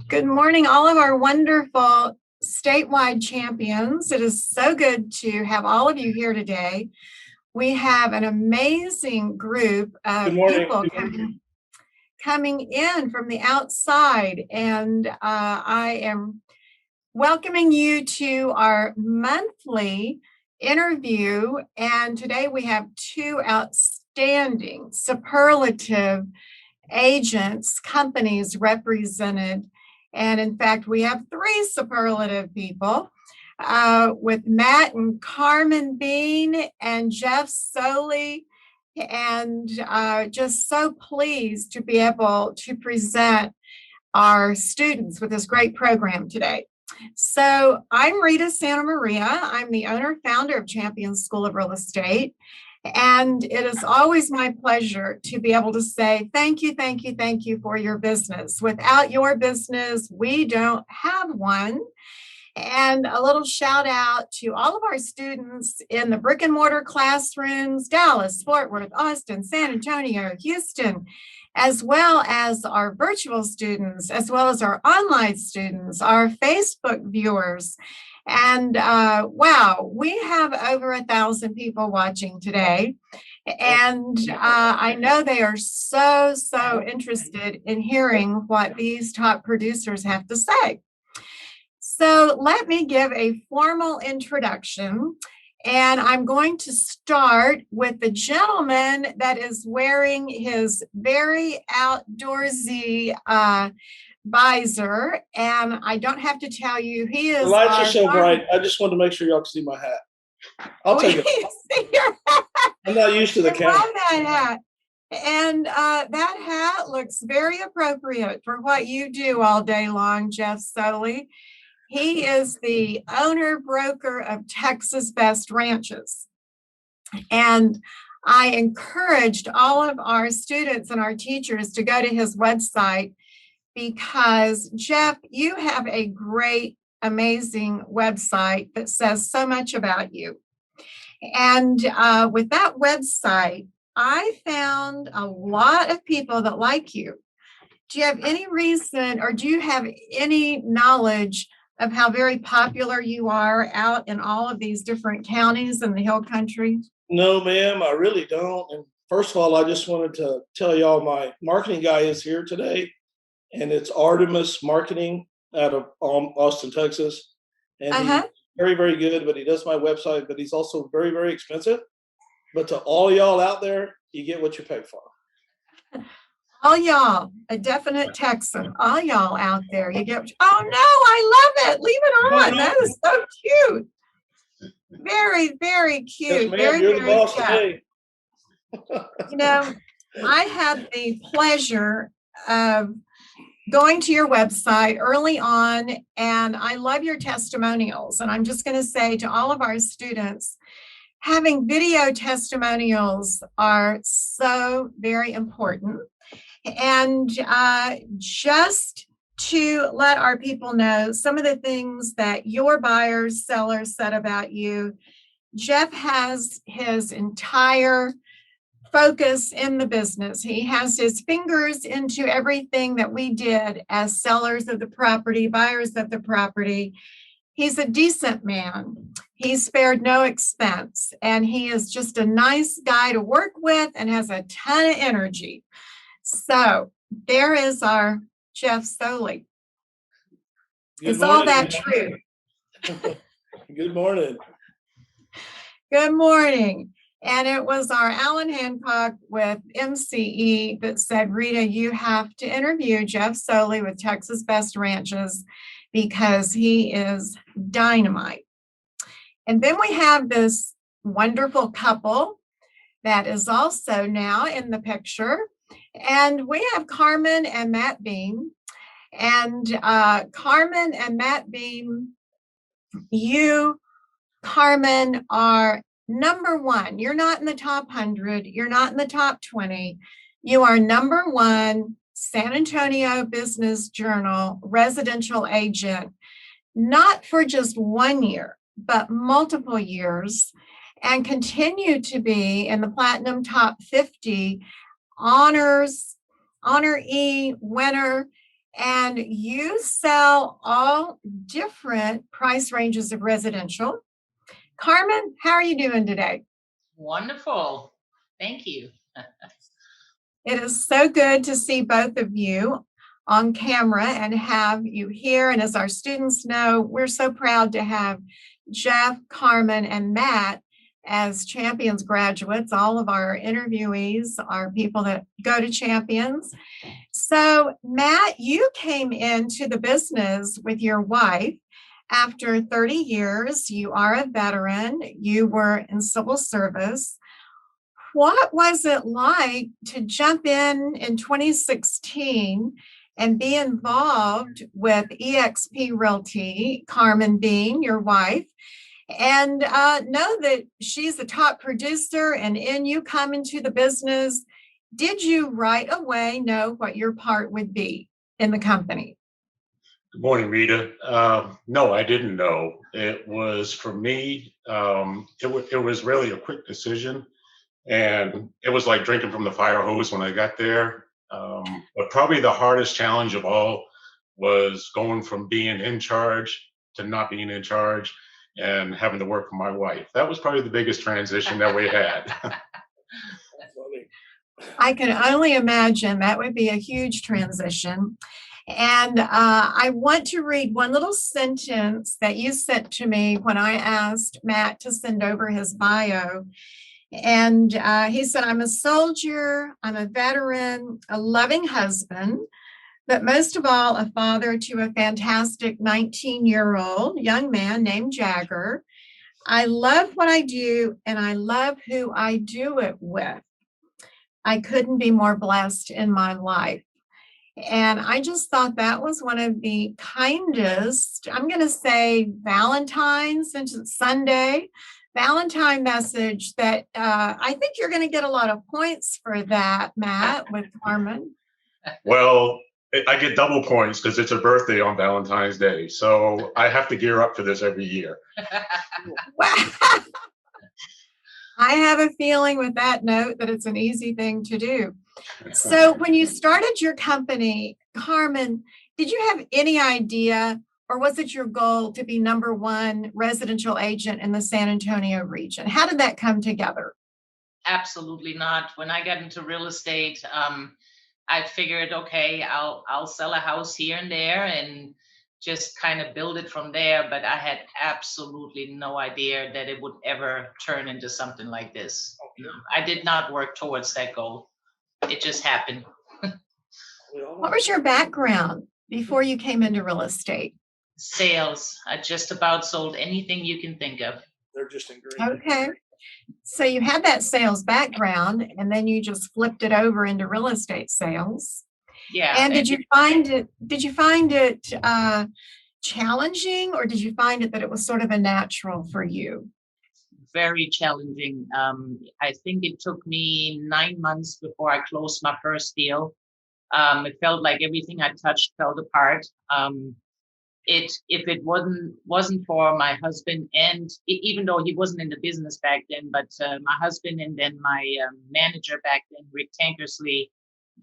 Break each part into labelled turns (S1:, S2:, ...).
S1: Good morning, all of our wonderful statewide champions. It is so good to have all of you here today. We have an amazing group of people coming in from the outside, and I am welcoming you to our monthly interview. And today we have two outstanding, superlative agents, companies represented. And in fact, we have three superlative people with Matt and Carmen Bean and Jeff Soele. And just so pleased to be able to present our students with this great program today. So I'm Rita Santa Maria. I'm the owner, founder of Champions School of Real Estate. And it is always my pleasure to be able to say thank you, thank you, thank you for your business. Without your business, we don't have one. And a little shout out to all of our students in the brick and mortar classrooms, Dallas, Fort Worth, Austin, San Antonio, Houston, as well as our virtual students, as well as our online students, our Facebook viewers. And wow, we have over 1,000 people watching today. And I know they are so interested in hearing what these top producers have to say. So let me give a formal introduction. And I'm going to start with the gentleman that is wearing his very outdoorsy visor, and I don't have to tell you, he is.
S2: The lights are so bright. I just wanted to make sure y'all can see my hat. I'll take it.
S1: See your hat.
S2: I'm not used to the camera.
S1: I love that hat. And that hat looks very appropriate for what you do all day long, Jeff Soele. He is the owner broker of Texas Best Ranches. And I encouraged all of our students and our teachers to go to his website, because Jeff, you have a great, amazing website that says so much about you. And with that website, I found a lot of people that like you. Do you have any reason, or do you have any knowledge of how very popular you are out in all of these different counties in the Hill Country?
S2: No, ma'am, I really don't. And first of all, I just wanted to tell y'all my marketing guy is here today. And it's Artemis Marketing out of Austin, Texas. And he's very, very good, but he does my website, but he's also very, very expensive. But to all y'all out there, you get what you pay for.
S1: All y'all, a definite Texan, all y'all out there, you get, oh no, I love it. Leave it on. That is so cute. Very, very cute.
S2: Yes, ma'am,
S1: very,
S2: you're
S1: very
S2: the boss
S1: cute.
S2: today.
S1: You know, I had the pleasure of going to your website early on, and I love your testimonials. And I'm just going to say to all of our students, having video testimonials are so very important. And just to let our people know some of the things that your buyers, sellers said about you, Jeff has his entire focus in the business. He has his fingers into everything that we did as sellers of the property, buyers of the property. He's a decent man. He spared no expense, and he is just a nice guy to work with and has a ton of energy. So there is our Jeff Soele. Is all that true?
S2: Good morning.
S1: Good morning. And it was our Alan Hancock with MCE that said, Rita, you have to interview Jeff Soele with Texas Best Ranches because he is dynamite. And then we have this wonderful couple that is also now in the picture. And we have Carmen and Matt Bean. And Carmen and Matt Bean, you, Carmen, are number one. You're not in the top 100. You're not in the top 20. You are number one San Antonio Business Journal residential agent, not for just 1 year, but multiple years, and continue to be in the Platinum Top 50 honoree winner. And you sell all different price ranges of residential. Carmen, how are you doing today?
S3: Wonderful. Thank you.
S1: It is so good to see both of you on camera and have you here. And as our students know, we're so proud to have Jeff, Carmen, and Matt as Champions graduates. All of our interviewees are people that go to Champions. So Matt, you came into the business with your wife after 30 years. You are a veteran. You were in civil service. What was it like to jump in 2016 and be involved with EXP Realty, Carmen Bean, your wife, and know that she's the top producer, and in you come into the business? Did you right away know what your part would be in the company?
S4: Good morning, Rita. No, I didn't know. It was, for me, it was really a quick decision. And it was like drinking from the fire hose when I got there. But probably the hardest challenge of all was going from being in charge to not being in charge and having to work for my wife. That was probably the biggest transition that we had.
S1: I can only imagine that would be a huge transition. And I want to read one little sentence that you sent to me when I asked Matt to send over his bio. And he said, I'm a soldier, I'm a veteran, a loving husband, but most of all, a father to a fantastic 19-year-old young man named Jagger. I love what I do, and I love who I do it with. I couldn't be more blessed in my life. And I just thought that was one of the kindest, I'm going to say Valentine's, since it's Sunday, Valentine message that I think you're going to get a lot of points for that, Matt, with Carmen.
S4: Well, I get double points because it's a birthday on Valentine's Day. So I have to gear up for this every year.
S1: I have a feeling with that note that it's an easy thing to do. So when you started your company, Carmen, did you have any idea, or was it your goal to be number one residential agent in the San Antonio region? How did that come together?
S3: Absolutely not. When I got into real estate, I figured, okay, I'll sell a house here and there and just kind of build it from there. But I had absolutely no idea that it would ever turn into something like this. I did not work towards that goal. It just happened.
S1: What was your background before you came into real estate?
S3: Sales. I just about sold anything you can think of.
S2: They're just ingredients.
S1: Okay. So you had that sales background, and then you just flipped it over into real estate sales.
S3: Yeah.
S1: And did you find it challenging, or did you find it that it was sort of a natural for you?
S3: Very challenging. I think it took me 9 months before I closed my first deal. It felt like everything I touched fell apart. If it wasn't for my husband, and even though he wasn't in the business back then, but my husband and then my manager back then, Rick Tankersley,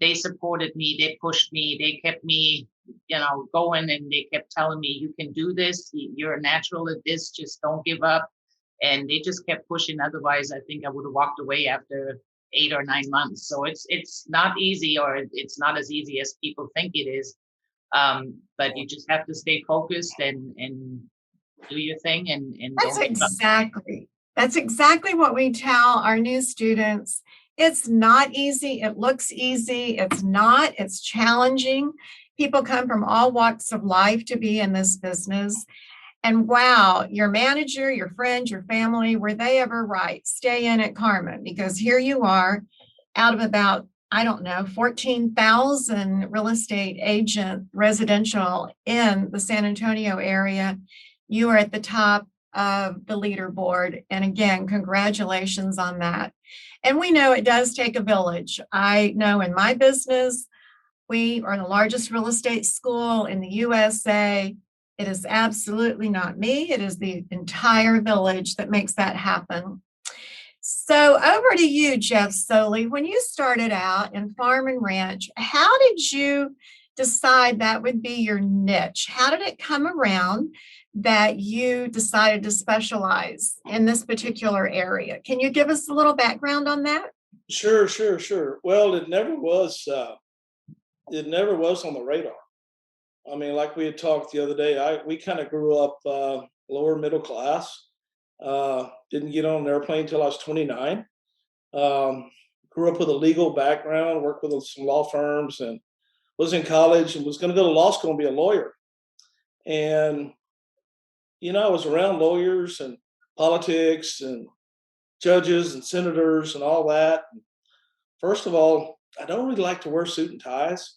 S3: they supported me, they pushed me, they kept me, going, and they kept telling me, you can do this, you're a natural at this, just don't give up. And they just kept pushing. Otherwise, I think I would have walked away after 8 or 9 months. So it's not easy, or it's not as easy as people think it is. But you just have to stay focused and do your thing. And
S1: that's exactly what we tell our new students. It's not easy. It looks easy. It's not. It's challenging. People come from all walks of life to be in this business. And wow, your manager, your friends, your family, were they ever right? Stay in it, Carmen, because here you are, out of about I don't know, 14,000 real estate agent residential in the San Antonio area, you are at the top of the leaderboard. And again, congratulations on that. And we know it does take a village. I know in my business, we are the largest real estate school in the USA. It is absolutely not me. It is the entire village that makes that happen. So over to you, Jeff Soele. When you started out in farm and ranch, how did you decide that would be your niche? How did it come around that you decided to specialize in this particular area? Can you give us a little background on that?
S2: Sure. Well, it never was on the radar. I mean, like we had talked the other day, we kind of grew up lower middle class. Didn't get on an airplane until I was 29. Grew up with a legal background, worked with some law firms, and was in college and was going to go to law school and be a lawyer. And, I was around lawyers and politics and judges and senators and all that. First of all, I don't really like to wear suit and ties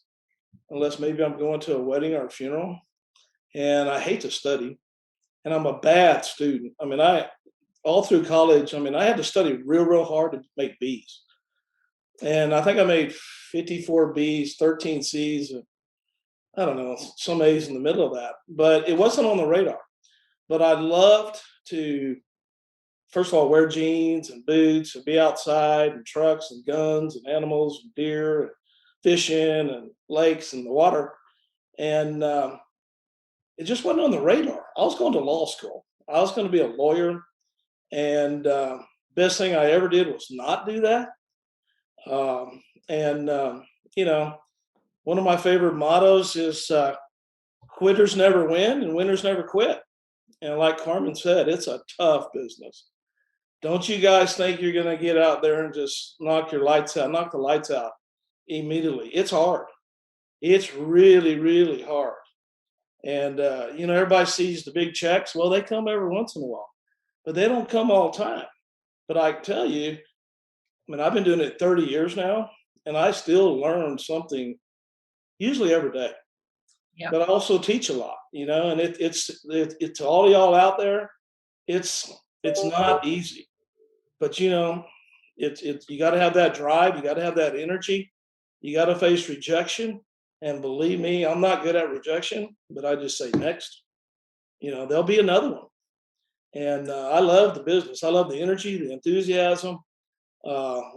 S2: unless maybe I'm going to a wedding or a funeral. And I hate to study. And I'm a bad student. I mean, all through college, I had to study real hard to make B's. And I think I made 54 B's, 13 C's, and I don't know, some A's in the middle of that. But it wasn't on the radar. But I loved to, first of all, wear jeans and boots and be outside and trucks and guns and animals and deer and fishing and lakes and the water. And it just wasn't on the radar. I was going to law school. I was going to be a lawyer. And best thing I ever did was not do that. One of my favorite mottos is quitters never win and winners never quit. And like Carmen said, it's a tough business. Don't you guys think you're going to get out there and just knock the lights out immediately? It's hard. It's really, really hard. And, everybody sees the big checks. Well, they come every once in a while, but they don't come all the time. But I can tell you, I've been doing it 30 years now, and I still learn something usually every day. Yeah. But I also teach a lot, and it's all y'all out there. It's not easy, but it's you got to have that drive. You got to have that energy. You got to face rejection. And believe me, I'm not good at rejection, but I just say next. There'll be another one. And I love the business. I love the energy, the enthusiasm.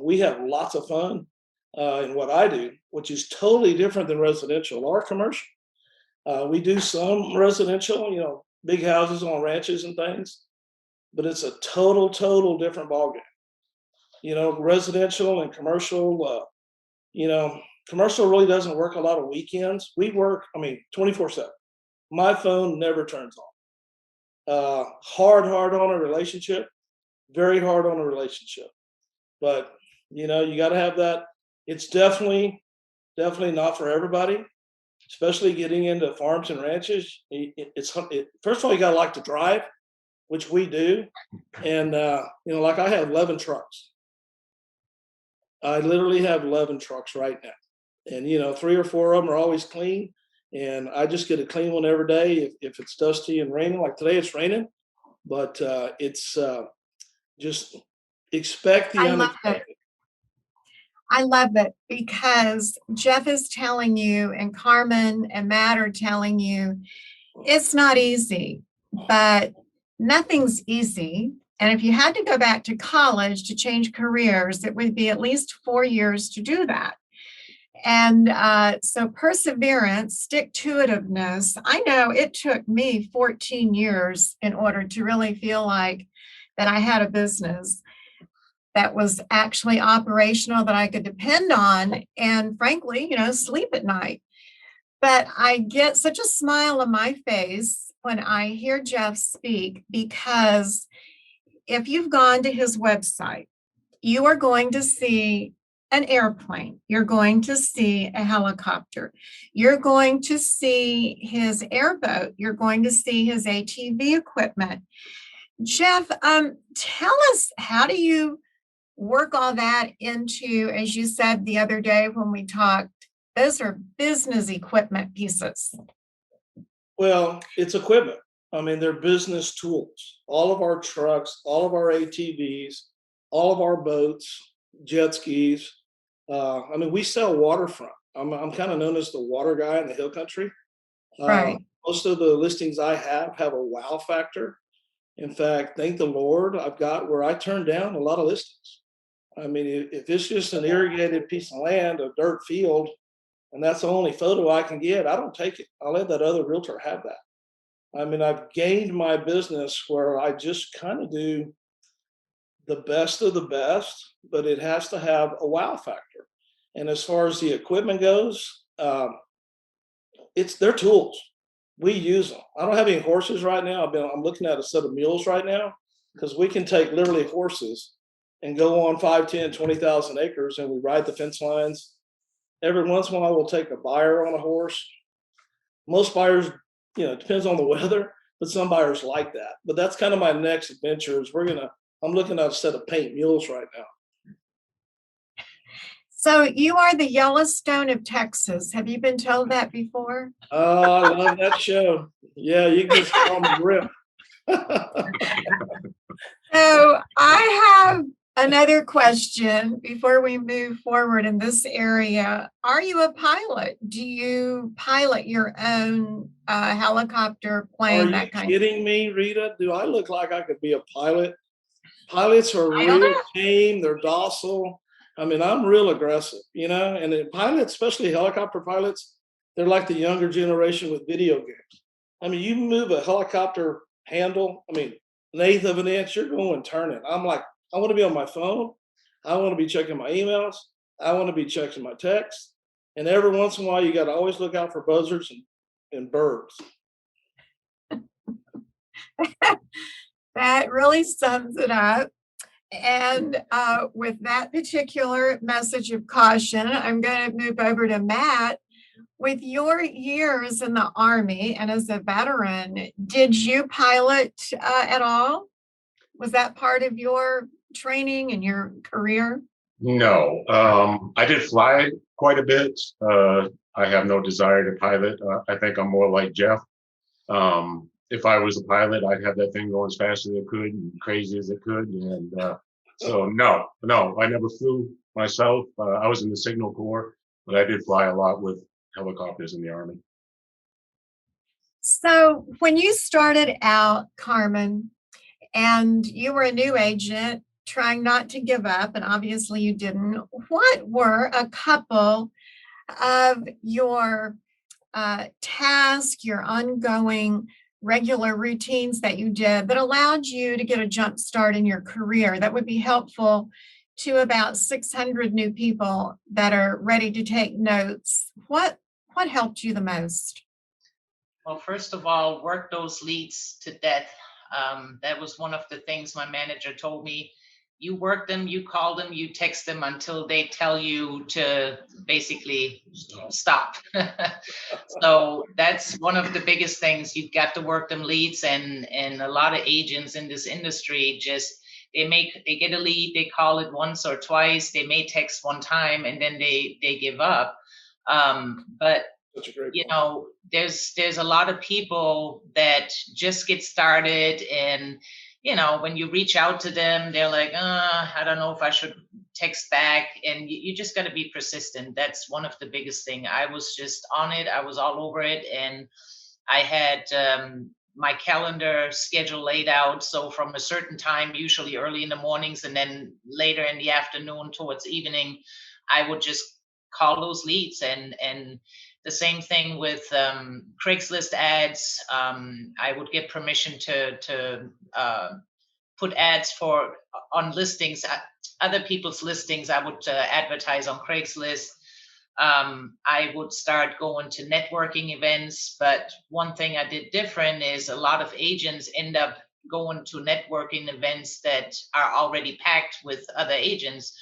S2: We have lots of fun in what I do, which is totally different than residential or commercial. We do some residential, big houses on ranches and things, but it's a total different ballgame. Residential and commercial, commercial really doesn't work a lot of weekends. We work, 24/7. My phone never turns on. Hard on a relationship, very hard on a relationship. But, you got to have that. It's definitely not for everybody, especially getting into farms and ranches. First of all, you got to like to drive, which we do. And, like I have 11 trucks. I literally have 11 trucks right now. And, 3 or 4 of them are always clean. And I just get a clean one every day. If it's dusty and raining, like today it's raining, but it's just expect the unexpected.
S1: I love it because Jeff is telling you and Carmen and Matt are telling you it's not easy, but nothing's easy. And if you had to go back to college to change careers, it would be at least 4 years to do that. And so perseverance, stick-to-itiveness, I know it took me 14 years in order to really feel like that I had a business that was actually operational, that I could depend on, and frankly, sleep at night. But I get such a smile on my face when I hear Jeff speak, because if you've gone to his website, you are going to see an airplane. You're going to see a helicopter. You're going to see his airboat. You're going to see his ATV equipment. Jeff, tell us, how do you work all that into, as you said the other day when we talked, those are business equipment pieces.
S2: Well, it's equipment. I mean, they're business tools. All of our trucks, all of our ATVs, all of our boats, jet skis. I mean, we sell waterfront. I'm kind of known as the water guy in the hill country.
S1: Right.
S2: Most of the listings I have a wow factor. In fact, thank the Lord, I've got where I turn down a lot of listings. I mean, if it's just an irrigated piece of land, a dirt field, and that's the only photo I can get, I don't take it. I'll let that other realtor have that. I mean, I've gained my business where I just kind of do the best of the best, but it has to have a wow factor. And as far as the equipment goes, it's their tools. We use them. I don't have any horses right now. I'm looking at a set of mules right now because we can take literally horses and go on 5, 10, 20,000 acres and we ride the fence lines. Every once in a while, we'll take a buyer on a horse. Most buyers, it depends on the weather, but some buyers like that. But that's kind of my next adventure is I'm looking at a set of paint mules right now.
S1: So you are the Yellowstone of Texas. Have you been told that before?
S2: Oh, I love that show. Yeah, you can just call me Rip.
S1: So I have another question before we move forward in this area. Are you a pilot? Do you pilot your own helicopter, plane, that kind of thing?
S2: Are you kidding me, Rita? Do I look like I could be a pilot? Pilots are
S1: I don't
S2: real
S1: know.
S2: tame. They're docile. I mean, I'm real aggressive, and the pilots, especially helicopter pilots, they're like the younger generation with video games. I mean, you move a helicopter handle, an eighth of an inch, you're going turning. I'm like, I want to be on my phone. I want to be checking my emails. I want to be checking my texts. And every once in a while, you got to always look out for buzzards and birds.
S1: That really sums it up. And with that particular message of caution, I'm going to move over to Matt. With your years in the Army and as a veteran, did you pilot at all? Was that part of your training and your career?
S4: No, I did fly quite a bit. I have no desire to pilot. I think I'm more like Jeff. If I was a pilot, I'd have that thing going as fast as it could and crazy as it could. And so no, I never flew myself. I was in the Signal Corps, but I did fly a lot with helicopters in the Army.
S1: So when you started out, Carmen, and you were a new agent trying not to give up, and obviously you didn't, what were a couple of your tasks, your ongoing regular routines that you did that allowed you to get a jump start in your career that would be helpful to about 600 new people that are ready to take notes? What helped you the most?
S3: Well, first of all, work those leads to death. That was one of the things my manager told me. You work them, you call them, you text them until they tell you to basically stop. So that's one of the biggest things. You've got to work them leads, and a lot of agents in this industry just they get a lead, they call it once or twice, they may text one time, and then they give up. But there's a lot of people that just get started, and when you reach out to them, they're like, I don't know if I should text back. And you just got to be persistent. That's one of the biggest thing. I was just on it. I was all over it. And I had my calendar schedule laid out. So from a certain time, usually early in the mornings, and then later in the afternoon towards evening, I would just call those leads. And the same thing with Craigslist ads. I would get permission to put ads on listings, other people's listings. I would advertise on Craigslist. I would start going to networking events. But one thing I did different is a lot of agents end up going to networking events that are already packed with other agents.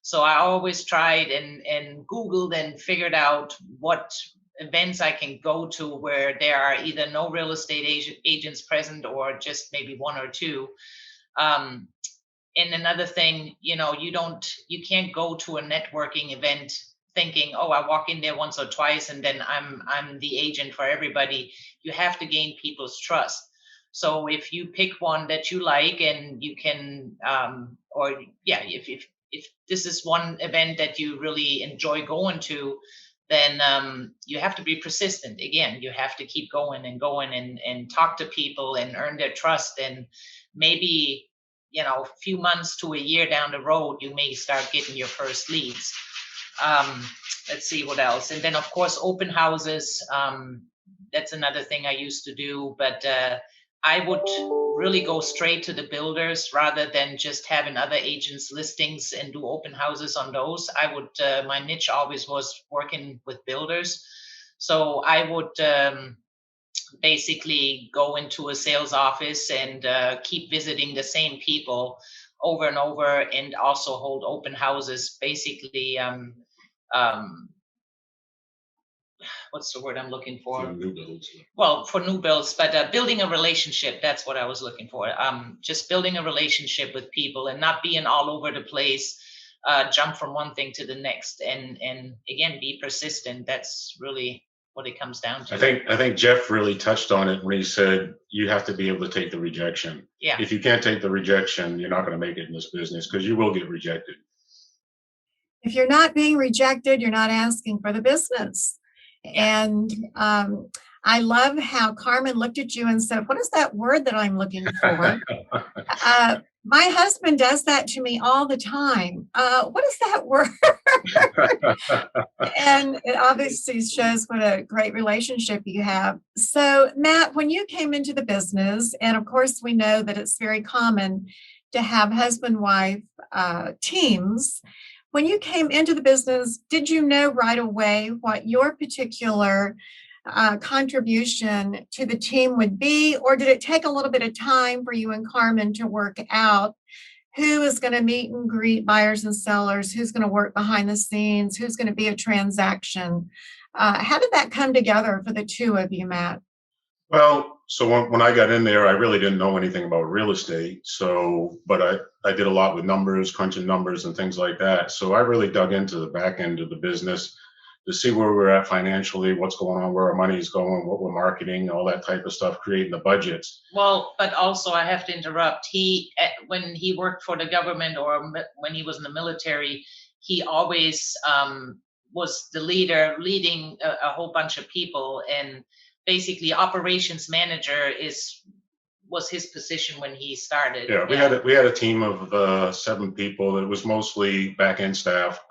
S3: So I always tried and Googled and figured out what events I can go to where there are either no real estate agents present or just maybe one or two. And another thing, you can't go to a networking event thinking, oh, I walk in there once or twice and then I'm the agent for everybody. You have to gain people's trust. So if you pick one that you like and you can, if this is one event that you really enjoy going to, then you have to be persistent. Again, you have to keep going and talk to people and earn their trust. And maybe, a few months to a year down the road, you may start getting your first leads. Let's see what else. And then, of course, open houses. That's another thing I used to do. But I would really go straight to the builders rather than just having other agents' listings and do open houses on those. My niche always was working with builders. So I would basically go into a sales office and keep visiting the same people over and over, and also hold open houses, basically what's the word I'm looking for?
S4: For new builds.
S3: Well, for new builds, but building a relationship, that's what I was looking for. Just building a relationship with people and not being all over the place, jump from one thing to the next, and again, be persistent. That's really what it comes down to.
S4: I think Jeff really touched on it when he said you have to be able to take the rejection.
S3: Yeah.
S4: If you can't take the rejection, you're not going to make it in this business, because you will get rejected.
S1: If you're not being rejected, you're not asking for the business.
S3: Yeah.
S1: And I love how Carmen looked at you and said, what is that word that I'm looking for? My husband does that to me all the time. What is that word? And it obviously shows what a great relationship you have. So, Matt, when you came into the business, and of course, we know that it's very common to have husband-wife teams. When you came into the business, did you know right away what your particular contribution to the team would be, or did it take a little bit of time for you and Carmen to work out who is going to meet and greet buyers and sellers, who's going to work behind the scenes, who's going to be a transaction? How did that come together for the two of you, Matt?
S4: Well, so when I got in there, I really didn't know anything about real estate. So, but I did a lot with numbers, crunching numbers and things like that. So I really dug into the back end of the business to see where we're at financially, what's going on, where our money is going, what we're marketing, all that type of stuff, creating the budgets.
S3: Well, but also I have to interrupt. When he worked for the government or when he was in the military, he always was the leader, leading a whole bunch of people, and basically operations manager was his position when he started.
S4: Yeah, we had a team of 7 people. It was mostly back-end staff,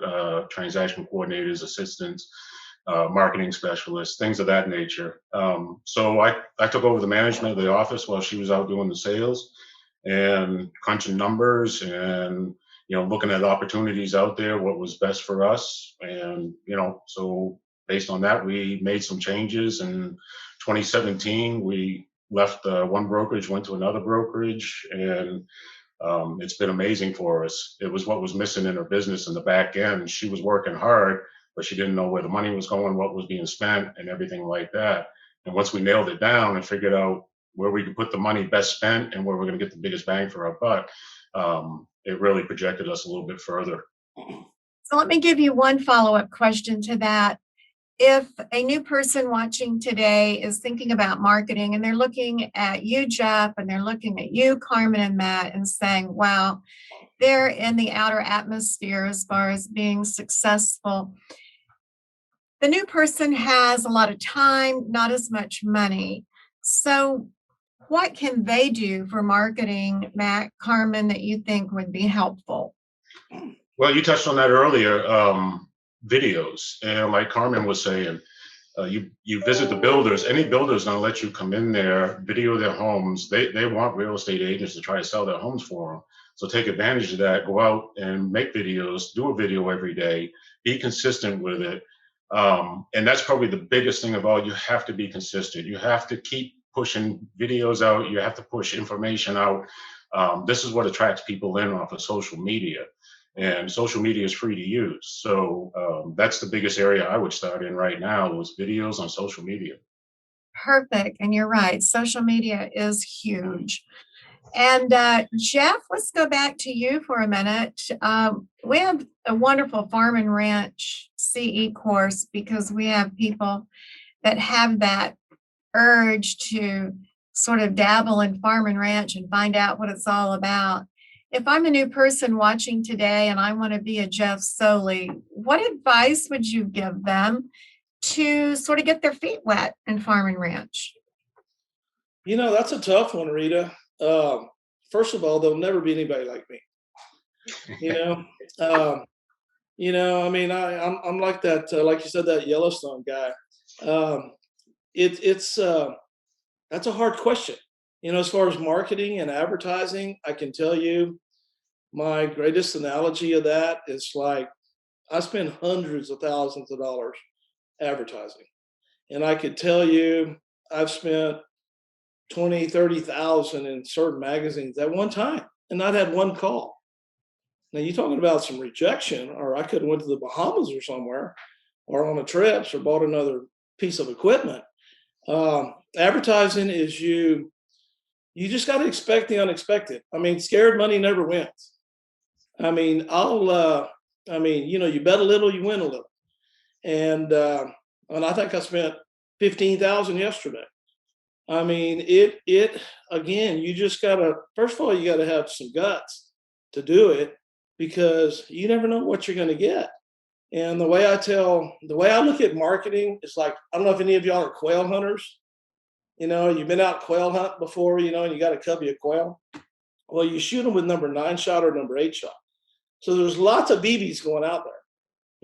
S4: transaction coordinators, assistants, marketing specialists, things of that nature. So I took over the management of the office while she was out doing the sales and crunching numbers and looking at opportunities out there, what was best for us. And so based on that, we made some changes. In 2017, we left one brokerage, went to another brokerage, and it's been amazing for us. It was what was missing in her business in the back end. She was working hard, but she didn't know where the money was going, what was being spent, and everything like that. And once we nailed it down and figured out where we could put the money best spent and where we're going to get the biggest bang for our buck, it really projected us a little bit further.
S1: So let me give you one follow-up question to that. If a new person watching today is thinking about marketing and they're looking at you, Jeff, and they're looking at you, Carmen and Matt, and saying, wow, they're in the outer atmosphere as far as being successful. The new person has a lot of time, not as much money. So what can they do for marketing, Matt, Carmen, that you think would be helpful?
S4: Well, you touched on that earlier. Videos, and like Carmen was saying, you visit the builders. Any builder is going to let you come in there, video their homes. They want real estate agents to try to sell their homes for them. So take advantage of that. Go out and make videos. Do a video every day. Be consistent with it. And that's probably the biggest thing of all. You have to be consistent. You have to keep pushing videos out. You have to push information out. This is what attracts people in off of social media. And social media is free to use. So that's the biggest area I would start in right now, was videos on social media.
S1: Perfect. And you're right. Social media is huge. And Jeff, let's go back to you for a minute. We have a wonderful farm and ranch CE course because we have people that have that urge to sort of dabble in farm and ranch and find out what it's all about. If I'm a new person watching today and I want to be a Jeff Soele, what advice would you give them to sort of get their feet wet in farm and ranch?
S2: That's a tough one, Rita. First of all, there'll never be anybody like me. I mean, I'm like that, like you said, that Yellowstone guy. It's that's a hard question. As far as marketing and advertising, I can tell you my greatest analogy of that is like I spend hundreds of thousands of dollars advertising. And I could tell you I've spent 20, 30,000 in certain magazines at one time and not had one call. Now you're talking about some rejection, or I could have went to the Bahamas or somewhere or on a trip or bought another piece of equipment. Advertising is you just got to expect the unexpected. I mean, scared money never wins. I mean, you bet a little, you win a little. And I think I spent 15,000 yesterday. I mean, it again, you just gotta, first of all, you gotta have some guts to do it because you never know what you're gonna get. And the way I look at marketing, it's like, I don't know if any of y'all are quail hunters. You've been out quail hunt before, and you got a covey of quail. Well, you shoot them with number 9 shot or number 8 shot. So there's lots of BBs going out there.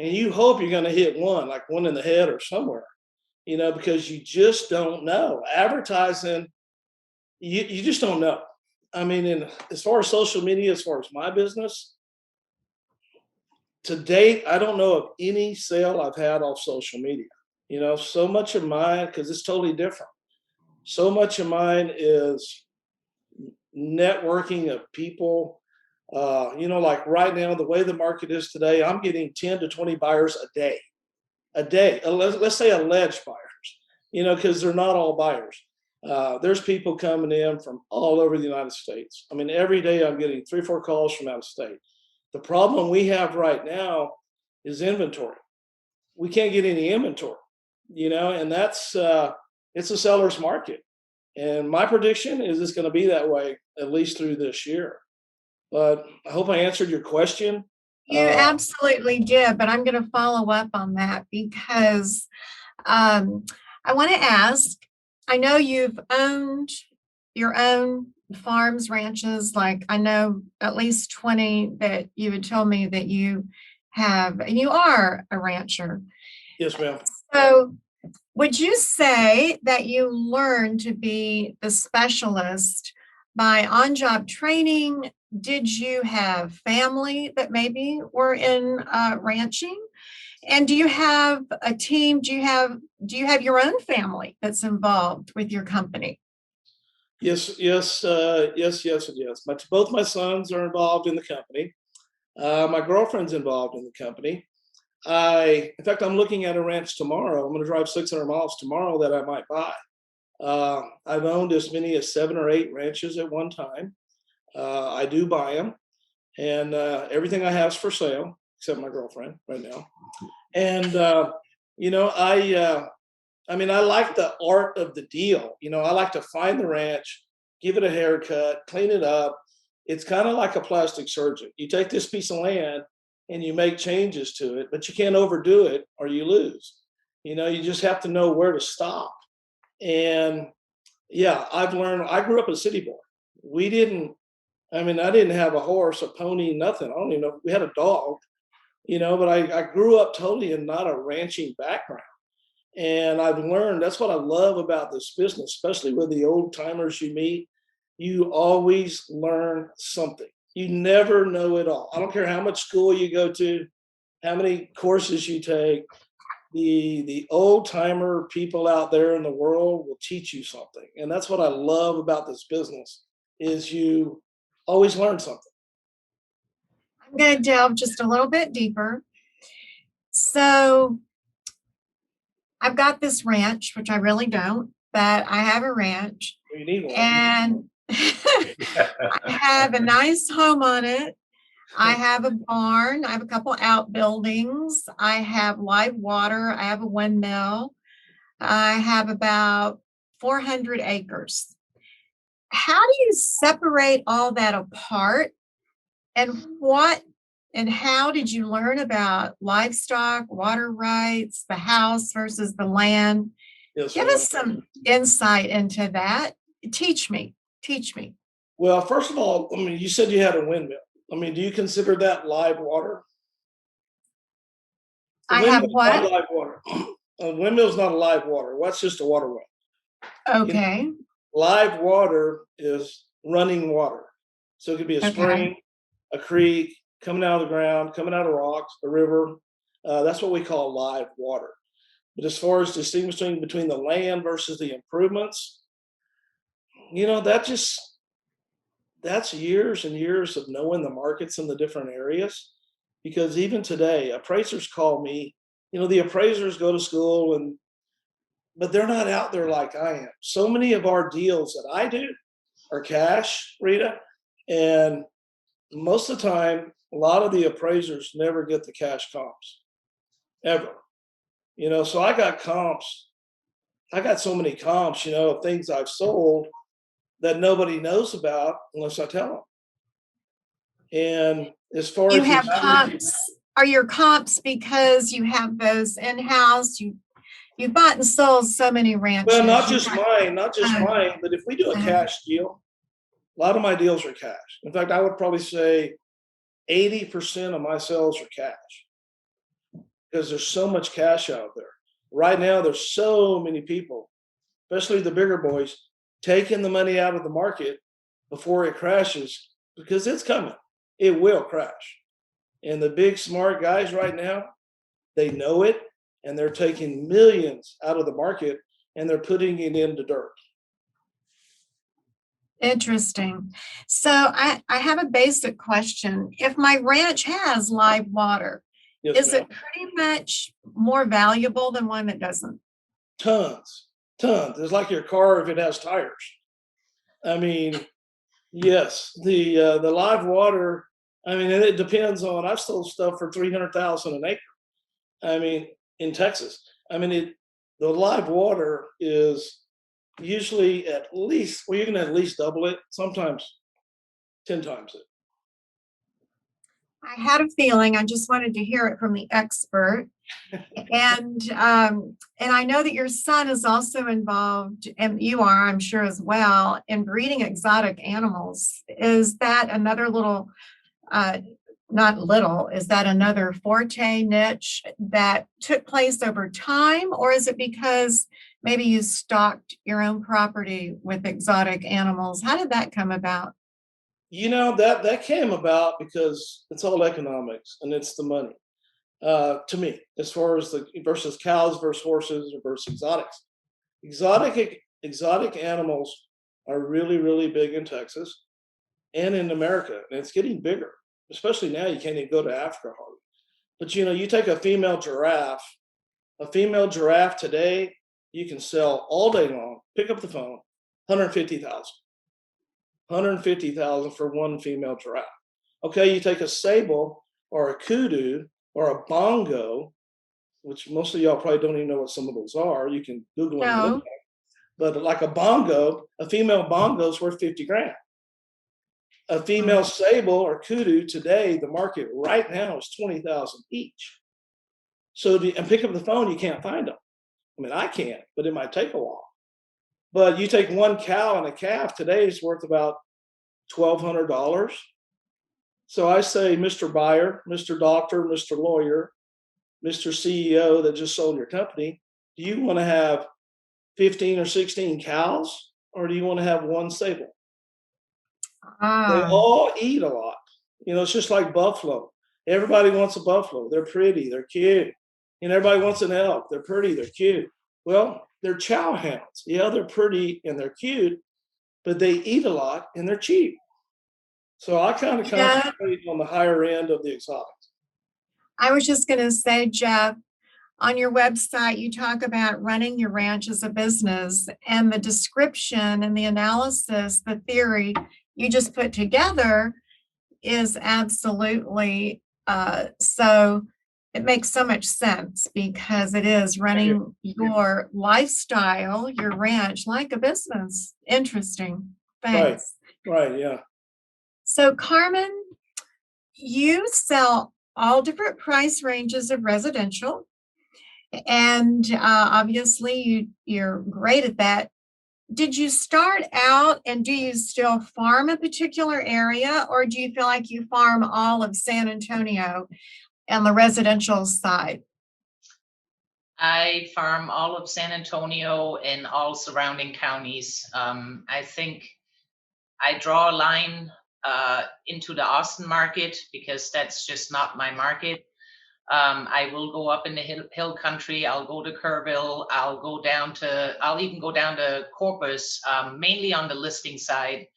S2: And you hope you're going to hit one, like one in the head or somewhere, because you just don't know. Advertising, you just don't know. I mean, as far as social media, as far as my business, to date, I don't know of any sale I've had off social media. So much of mine, because it's totally different. So much of mine is networking of people. Like right now, the way the market is today, I'm getting 10 to 20 buyers a day. Let's say alleged buyers, because they're not all buyers. There's people coming in from all over the United States. I mean, every day I'm getting 3 or 4 calls from out of state. The problem we have right now is inventory. We can't get any inventory, and that's it's a seller's market. And my prediction is it's going to be that way at least through this year. But I hope I answered your question.
S1: You absolutely did, but I'm going to follow up on that because I want to ask, I know you've owned your own farms, ranches, like I know at least 20 that you had told me that you have, and you are a rancher.
S2: Yes, ma'am.
S1: So would you say that you learned to be the specialist by on-job training? Did you have family that maybe were in ranching? And do you have a team? Do you have your own family that's involved with your company?
S2: Yes. Both my sons are involved in the company. My girlfriend's involved in the company. In fact, I'm looking at a ranch tomorrow. I'm going to drive 600 miles tomorrow that I might buy. I've owned as many as 7 or 8 ranches at one time. I do buy them, and everything I have is for sale except my girlfriend right now. And I like the art of the deal. I like to find the ranch, give it a haircut, clean it up. It's kind of like a plastic surgeon. You take this piece of land and you make changes to it, but you can't overdo it or you lose. You just have to know where to stop. And yeah, I've learned. I grew up a city boy. I didn't have a horse, a pony, nothing. I don't even know. We had a dog, but I grew up totally in not a ranching background. And I've learned, that's what I love about this business, especially with the old timers you meet. You always learn something. You never know it all. I don't care how much school you go to, how many courses you take. The old timer people out there in the world will teach you something. And that's what I love about this business is you always learn something.
S1: I'm going to delve just a little bit deeper. So I've got this ranch, which I really don't, but I have a ranch.
S2: You need one.
S1: And I have a nice home on it. I have a barn. I have a couple outbuildings. I have live water. I have a windmill. I have about 400 acres. How do you separate all that apart? And how did you learn about livestock, water rights, the house versus the land?
S2: Yes,
S1: Give us some insight into that. Teach me.
S2: Well, first of all, I mean, you said you had a windmill. I mean, do you consider that live water?
S1: I have what?
S2: Not live water. A windmill is not a live water. Well, that's just a water well.
S1: Okay.
S2: You know, live water is running water. So it could be a spring, a creek, coming out of the ground, coming out of rocks, a river. That's what we call live water. But as far as distinguishing between the land versus the improvements, that's years and years of knowing the markets in the different areas. Because even today, appraisers call me. The appraisers go to school, but they're not out there like I am. So many of our deals that I do are cash, Rita, and most of the time, a lot of the appraisers never get the cash comps, ever. So I got comps. I got so many comps, of things I've sold that nobody knows about unless I tell them. And as far
S1: You
S2: as
S1: have comps, are your comps because you have those in-house? You've bought and sold so many ranches.
S2: Well, not just mine, but if we do a cash deal, a lot of my deals are cash. In fact, I would probably say 80% of my sales are cash because there's so much cash out there. Right now, there's so many people, especially the bigger boys, taking the money out of the market before it crashes because it's coming. It will crash. And the big smart guys right now, they know it, and they're taking millions out of the market and they're putting it into dirt.
S1: Interesting. So I have a basic question. If my ranch has live water, is it pretty much more valuable than one that doesn't?
S2: Tons. It's like your car if it has tires. I mean, yes, the live water. I mean, and it depends on. I've sold stuff for $300,000 an acre. I mean, in Texas. I mean, the live water is usually at least. Well, you can at least double it. Sometimes 10 times it.
S1: I had a feeling. I just wanted to hear it from the expert. And I know that your son is also involved, and you are, I'm sure, as well, in breeding exotic animals. Is that another little, not little, is that another forte niche that took place over time? Or is it because maybe you stocked your own property with exotic animals? How did that come about?
S2: That came about because it's all economics and it's the money. To me, as far as the versus cows versus horses or versus exotics. Exotic animals are really, really big in Texas and in America, and it's getting bigger. Especially now, you can't even go to Africa hardly. But you take a female giraffe today, you can sell all day long. Pick up the phone, 150,000. 150,000 for one female giraffe. Okay, you take a sable or a kudu or a bongo, which most of y'all probably don't even know what some of those are. You can Google them.
S1: No.
S2: But like a bongo, a female bongo is worth 50 grand. A female sable or kudu today, the market right now is 20,000 each. So and pick up the phone, you can't find them. I mean, I can't, but it might take a while. But you take one cow and a calf today is worth about $1,200. So I say, Mr. Buyer, Mr. Doctor, Mr. Lawyer, Mr. CEO that just sold your company, do you want to have 15 or 16 cows, or do you want to have one sable? They all eat a lot. It's just like buffalo. Everybody wants a buffalo. They're pretty. They're cute. Everybody wants an elk. They're pretty. They're cute. Well, they're chow hounds. Yeah, they're pretty and they're cute, but they eat a lot and they're cheap. So I kind of concentrate on the higher end of the exotics.
S1: I was just going to say, Jeff, on your website, you talk about running your ranch as a business, and the description and the analysis, the theory you just put together is absolutely so it makes so much sense because it is running your lifestyle, your ranch, like a business. Interesting. Thanks.
S2: Right, yeah.
S1: So, Carmen, you sell all different price ranges of residential, and obviously you're great at that. Did you start out, and do you still farm a particular area, or do you feel like you farm all of San Antonio and the residential side?
S3: I farm all of San Antonio and all surrounding counties. I think I draw a line into the Austin market because that's just not my market. I will go up in the hill country. I'll go to Kerrville. I'll even go down to Corpus, mainly on the listing side.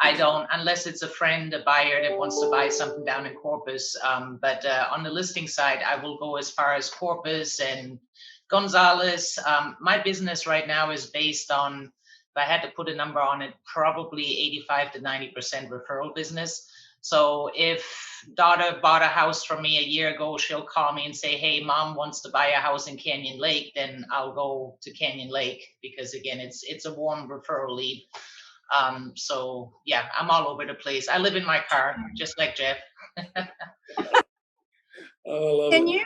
S3: I don't, unless it's a friend, a buyer that wants to buy something down in Corpus. But on the listing side, I will go as far as Corpus and Gonzales. My business right now is based on, if I had to put a number on it, probably 85 to 90% referral business. So if daughter bought a house from me a year ago, she'll call me and say, hey, mom wants to buy a house in Canyon Lake, then I'll go to Canyon Lake because, again, it's a warm referral lead. So, yeah, I'm all over the place. I live in my car, just like Jeff.
S1: Can you?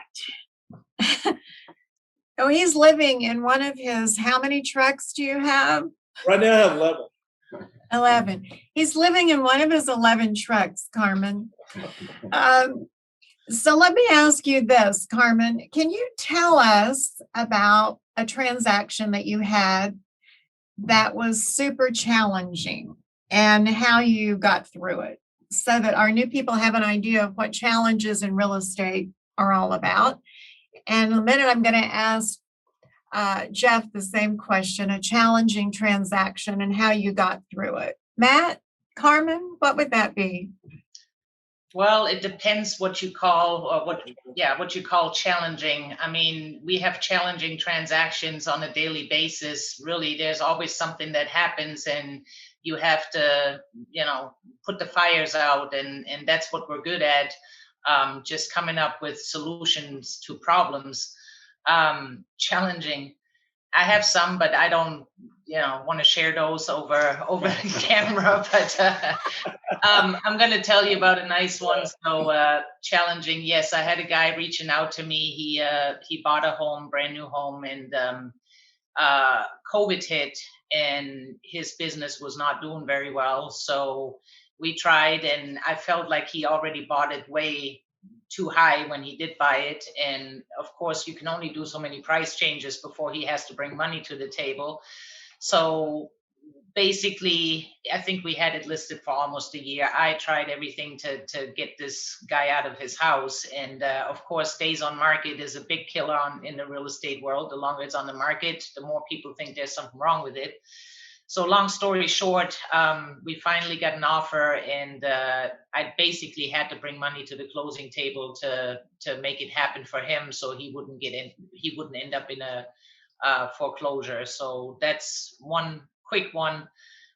S1: Oh, he's living in one of his, how many trucks do you have?
S2: Right now I have 11.
S1: 11. He's living in one of his 11 trucks, Carmen. So let me ask you this, Carmen. Can you tell us about a transaction that you had that was super challenging and how you got through it so that our new people have an idea of what challenges in real estate are all about? And in a minute, I'm going to ask Jeff the same question, a challenging transaction and how you got through it. Matt, Carmen, what would that be?
S3: Well, it depends what you call, or what you call challenging. I mean, we have challenging transactions on a daily basis. Really, there's always something that happens and you have to, put the fires out, and that's what we're good at. Just coming up with solutions to problems. Challenging. I have some, but I don't, want to share those over camera. But I'm going to tell you about a nice one. So challenging. Yes, I had a guy reaching out to me. He bought a home, brand new home, and COVID hit, and his business was not doing very well. So we tried, and I felt like he already bought it way too high when he did buy it. And of course, you can only do so many price changes before he has to bring money to the table. So basically, I think we had it listed for almost a year. I tried everything to get this guy out of his house. And of course, days on market is a big killer in the real estate world. The longer it's on the market, the more people think there's something wrong with it. So long story short, we finally got an offer, and I basically had to bring money to the closing table to make it happen for him, so he wouldn't end up in a foreclosure. So that's one quick one.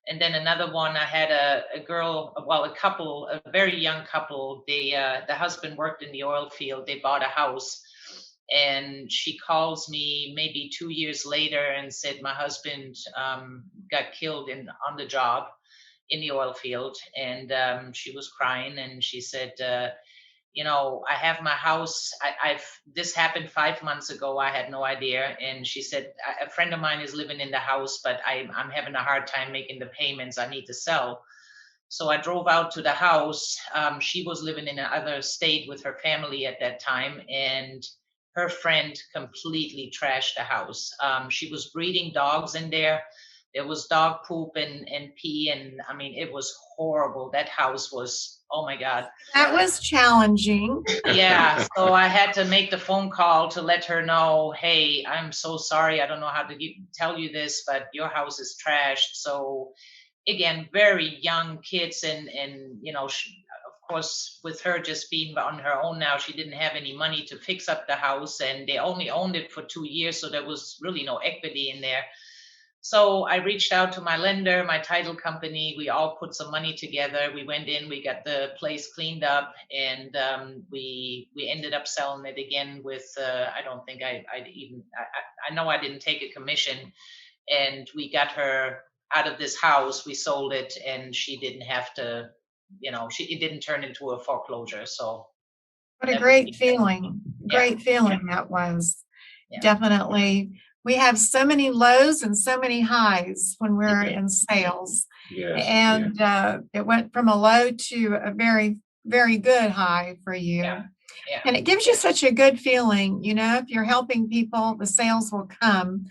S3: And then another one, I had a couple, a very young couple. The husband worked in the oil field. They bought a house. And she calls me maybe 2 years later and said, my husband got killed on the job in the oil field. And she was crying, and she said, I have my house. This happened 5 months ago. I had no idea. And she said, a friend of mine is living in the house, but I'm having a hard time making the payments. I need to sell. So I drove out to the house. She was living in another state with her family at that time. And her friend completely trashed the house. She was breeding dogs in there. There was dog poop and pee. And I mean, it was horrible. That house was, oh my God.
S1: That was challenging.
S3: Yeah. So I had to make the phone call to let her know, hey, I'm so sorry. I don't know how to tell you this, but your house is trashed. So again, very young kids. And of course, with her just being on her own now, she didn't have any money to fix up the house, and they only owned it for 2 years, so there was really no equity in there. So I reached out to my lender, my title company. We all put some money together. We went in, we got the place cleaned up, and we ended up selling it again with, I don't think I know I didn't take a commission, and we got her out of this house. We sold it, and she didn't have to, it didn't turn into a foreclosure. So
S1: what a great feeling. Great feeling that was. Definitely. We have so many lows and so many highs when we're in sales.
S4: Yes,
S1: and it went from a low to a very, very good high for you. And it gives you such a good feeling, if you're helping people, the sales will come.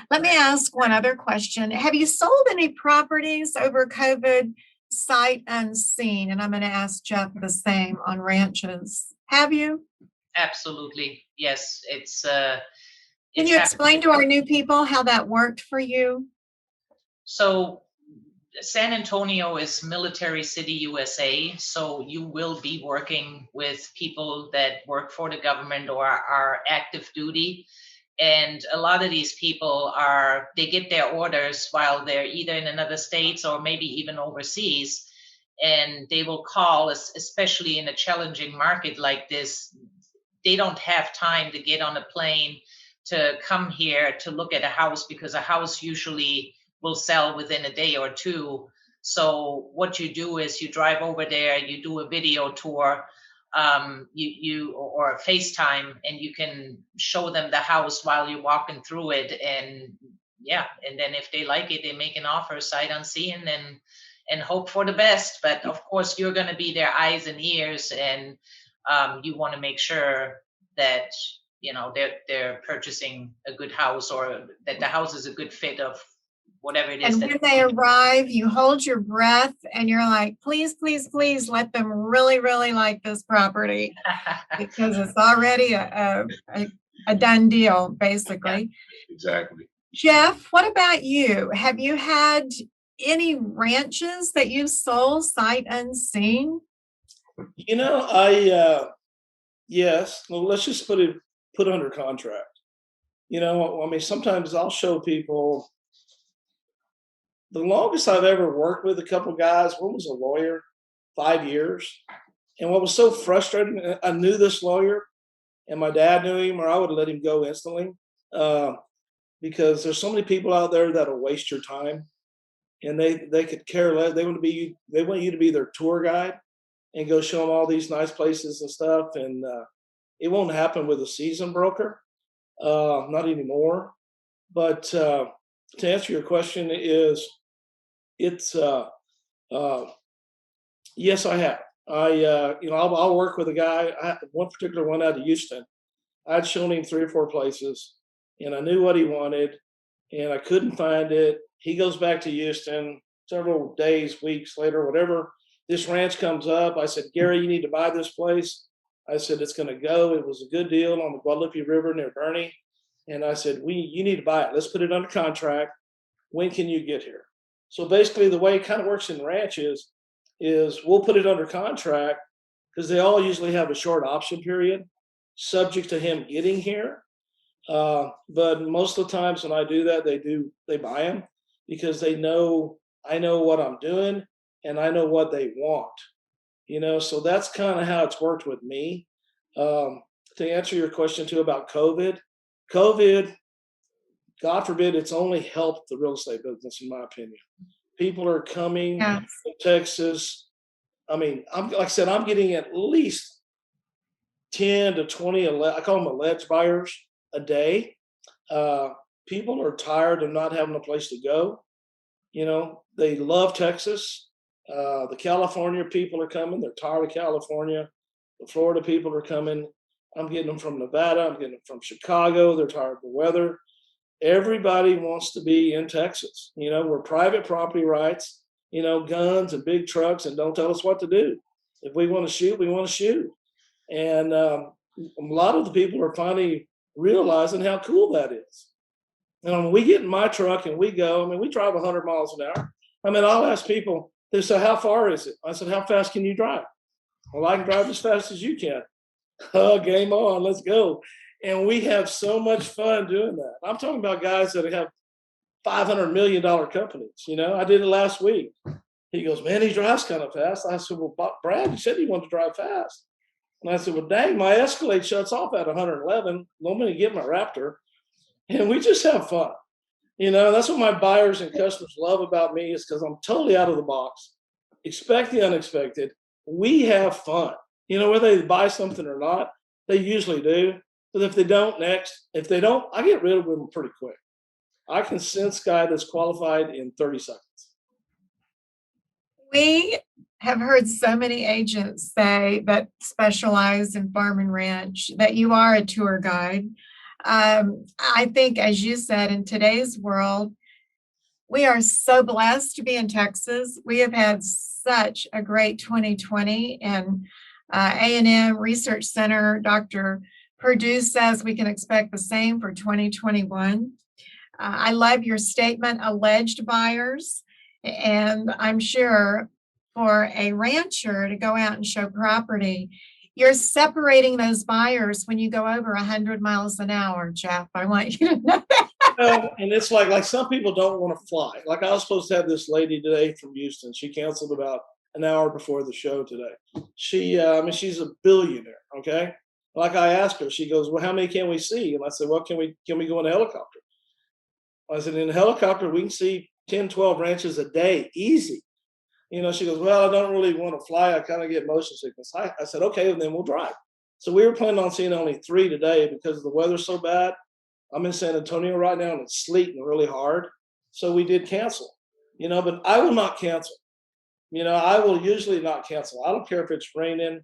S1: Let me ask one other question. Have you sold any properties over COVID sight unseen? And I'm going to ask Jeff the same on ranches. Have you?
S3: Absolutely. Yes.
S1: Can you explain to our new people how that worked for you?
S3: So San Antonio is Military City, USA. So you will be working with people that work for the government or are active duty. And a lot of these people they get their orders while they're either in another states or maybe even overseas. And they will call, especially in a challenging market like this. They don't have time to get on a plane to come here to look at a house, because a house usually will sell within a day or two. So what you do is you drive over there, you do a video tour, or a FaceTime, and you can show them the house while you're walking through it. And then if they like it, they make an offer sight unseen and hope for the best. But of course, you're going to be their eyes and ears, and you want to make sure that they're purchasing a good house, or that the house is a good fit of whatever it is.
S1: And when they arrive, you hold your breath and you're like, please, please, please let them really, really like this property, because it's already a done deal, basically.
S4: Exactly.
S1: Jeff, what about you? Have you had any ranches that you've sold sight unseen?
S2: Yes. Well, let's just put under contract. Sometimes I'll show people. The longest I've ever worked with a couple guys, one was a lawyer, 5 years. And what was so frustrating, I knew this lawyer, and my dad knew him, or I would let him go instantly, because there's so many people out there that'll waste your time, and they could care less. They want you to be their tour guide and go show them all these nice places and stuff. And it won't happen with a seasoned broker, not anymore. But to answer your question, yes, I have. I'll work with a guy. One particular one out of Houston. I'd shown him 3 or 4 places, and I knew what he wanted, and I couldn't find it. He goes back to Houston several days, weeks later, whatever. This ranch comes up. I said, Gary, you need to buy this place. I said, it's going to go. It was a good deal on the Guadalupe River near Bernie. And I said, you need to buy it. Let's put it under contract. When can you get here? So basically the way it kind of works in ranches is we'll put it under contract, because they all usually have a short option period subject to him getting here. But most of the times when I do that, they buy them, because I know what I'm doing and I know what they want, so that's kind of how it's worked with me. To answer your question too about COVID, God forbid, it's only helped the real estate business, in my opinion. People are coming to Texas. I'm getting at least 10 to 20, I call them alleged buyers a day. People are tired of not having a place to go. They love Texas. The California people are coming. They're tired of California. The Florida people are coming. I'm getting them from Nevada. I'm getting them from Chicago. They're tired of the weather. Everybody wants to be in Texas. We're private property rights, guns and big trucks, and don't tell us what to do. If we want to shoot, we want to shoot. And a lot of the people are finally realizing how cool that is. And when we get in my truck and we go, we drive 100 miles an hour. I'll ask people, they say, how far is it? I said, how fast can you drive? Well, I can drive as fast as you can. Oh, game on, let's go. And we have so much fun doing that. I'm talking about guys that have $500 million companies. I did it last week. He goes, man, he drives kind of fast. I said, well, Brad, you said he wanted to drive fast. And I said, well, dang, my Escalade shuts off at 111. I'm going to get my Raptor. And we just have fun. That's what my buyers and customers love about me, is because I'm totally out of the box. Expect the unexpected. We have fun. Whether they buy something or not, they usually do. But if they don't, if they don't, I get rid of them pretty quick. I can sense guy that's qualified in 30 seconds.
S1: We have heard so many agents say that specialize in farm and ranch that you are a tour guide. I think, as you said, in today's world, we are so blessed to be in Texas. We have had such a great 2020, and A&M Research Center, Dr. Perdue says we can expect the same for 2021. I love your statement, alleged buyers. And I'm sure for a rancher to go out and show property, you're separating those buyers when you go over 100 miles an hour, Jeff. I want you to know that.
S2: And it's like some people don't want to fly. Like, I was supposed to have this lady today from Houston. She canceled about an hour before the show today. She's a billionaire. Okay. Like, I asked her, she goes, well, how many can we see? And I said, well, can we go in a helicopter? I said, in a helicopter, we can see 10, 12 ranches a day, easy. She goes, well, I don't really want to fly. I kind of get motion sickness. I said, okay, well, then we'll drive. So we were planning on seeing only 3 today because the weather's so bad. I'm in San Antonio right now, and it's sleeting really hard. So we did cancel, but I will not cancel. I will usually not cancel. I don't care if it's raining.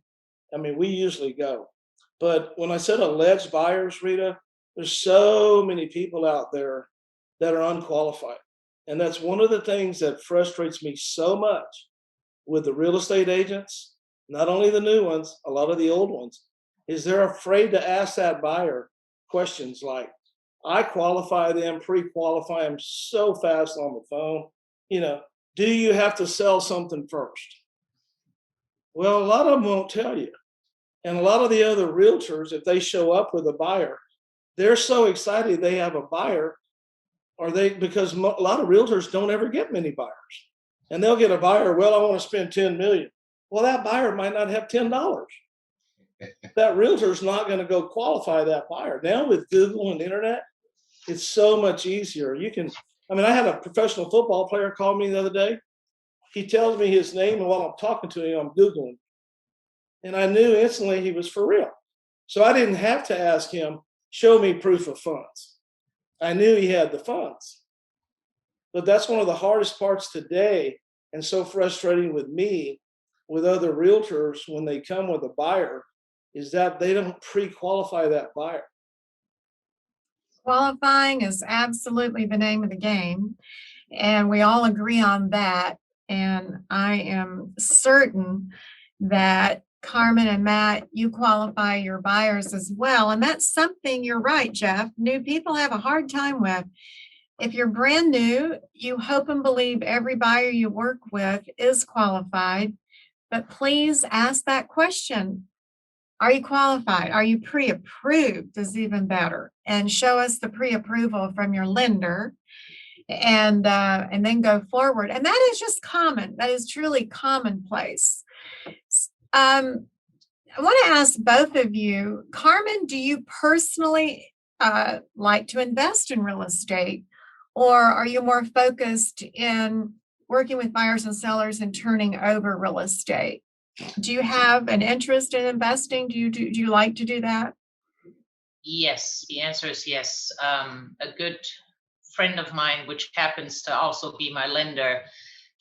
S2: We usually go. But when I said alleged buyers, Rita, there's so many people out there that are unqualified. And that's one of the things that frustrates me so much with the real estate agents, not only the new ones, a lot of the old ones, is they're afraid to ask that buyer questions like, I qualify them, pre-qualify them so fast on the phone. Do you have to sell something first? Well, a lot of them won't tell you. And a lot of the other realtors, if they show up with a buyer, they're so excited they have a buyer, because a lot of realtors don't ever get many buyers. And they'll get a buyer, well, I want to spend $10 million. Well, that buyer might not have $10. That realtor's not going to go qualify that buyer. Now with Google and internet, it's so much easier. I had a professional football player call me the other day. He tells me his name, and while I'm talking to him, I'm Googling. And I knew instantly he was for real. So I didn't have to ask him, show me proof of funds. I knew he had the funds. But that's one of the hardest parts today, and so frustrating with me, with other realtors when they come with a buyer, is that they don't pre-qualify that buyer.
S1: Qualifying is absolutely the name of the game, and we all agree on that. And I am certain that Carmen and Matt, you qualify your buyers as well. And that's something, you're right, Jeff, new people have a hard time with. If you're brand new, you hope and believe every buyer you work with is qualified, but please ask that question. Are you qualified? Are you pre-approved is even better. And show us the pre-approval from your lender, and then go forward. And that is just common. That is truly commonplace. I want to ask both of you, Carmen, do you personally like to invest in real estate, or are you more focused in working with buyers and sellers and turning over real estate? Do you have an interest in investing? Do you like to do that?
S3: Yes, the answer is yes. A good friend of mine, which happens to also be my lender,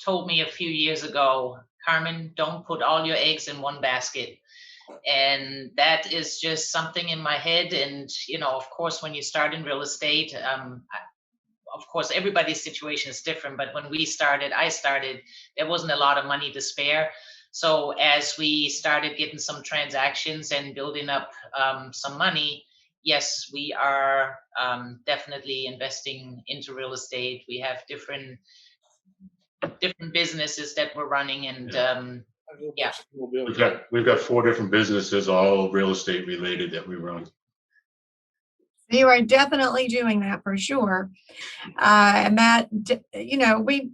S3: told me a few years ago, Carmen, don't put all your eggs in one basket. And that is just something in my head. And, of course, when you start in real estate, of course, everybody's situation is different. But when I started, there wasn't a lot of money to spare. So as we started getting some transactions and building up some money, yes, we are definitely investing into real estate. We have different businesses that we're running, and Yeah.
S4: We've got 4 different businesses, all real estate related, that we run.
S1: You are definitely doing that for sure. And that, we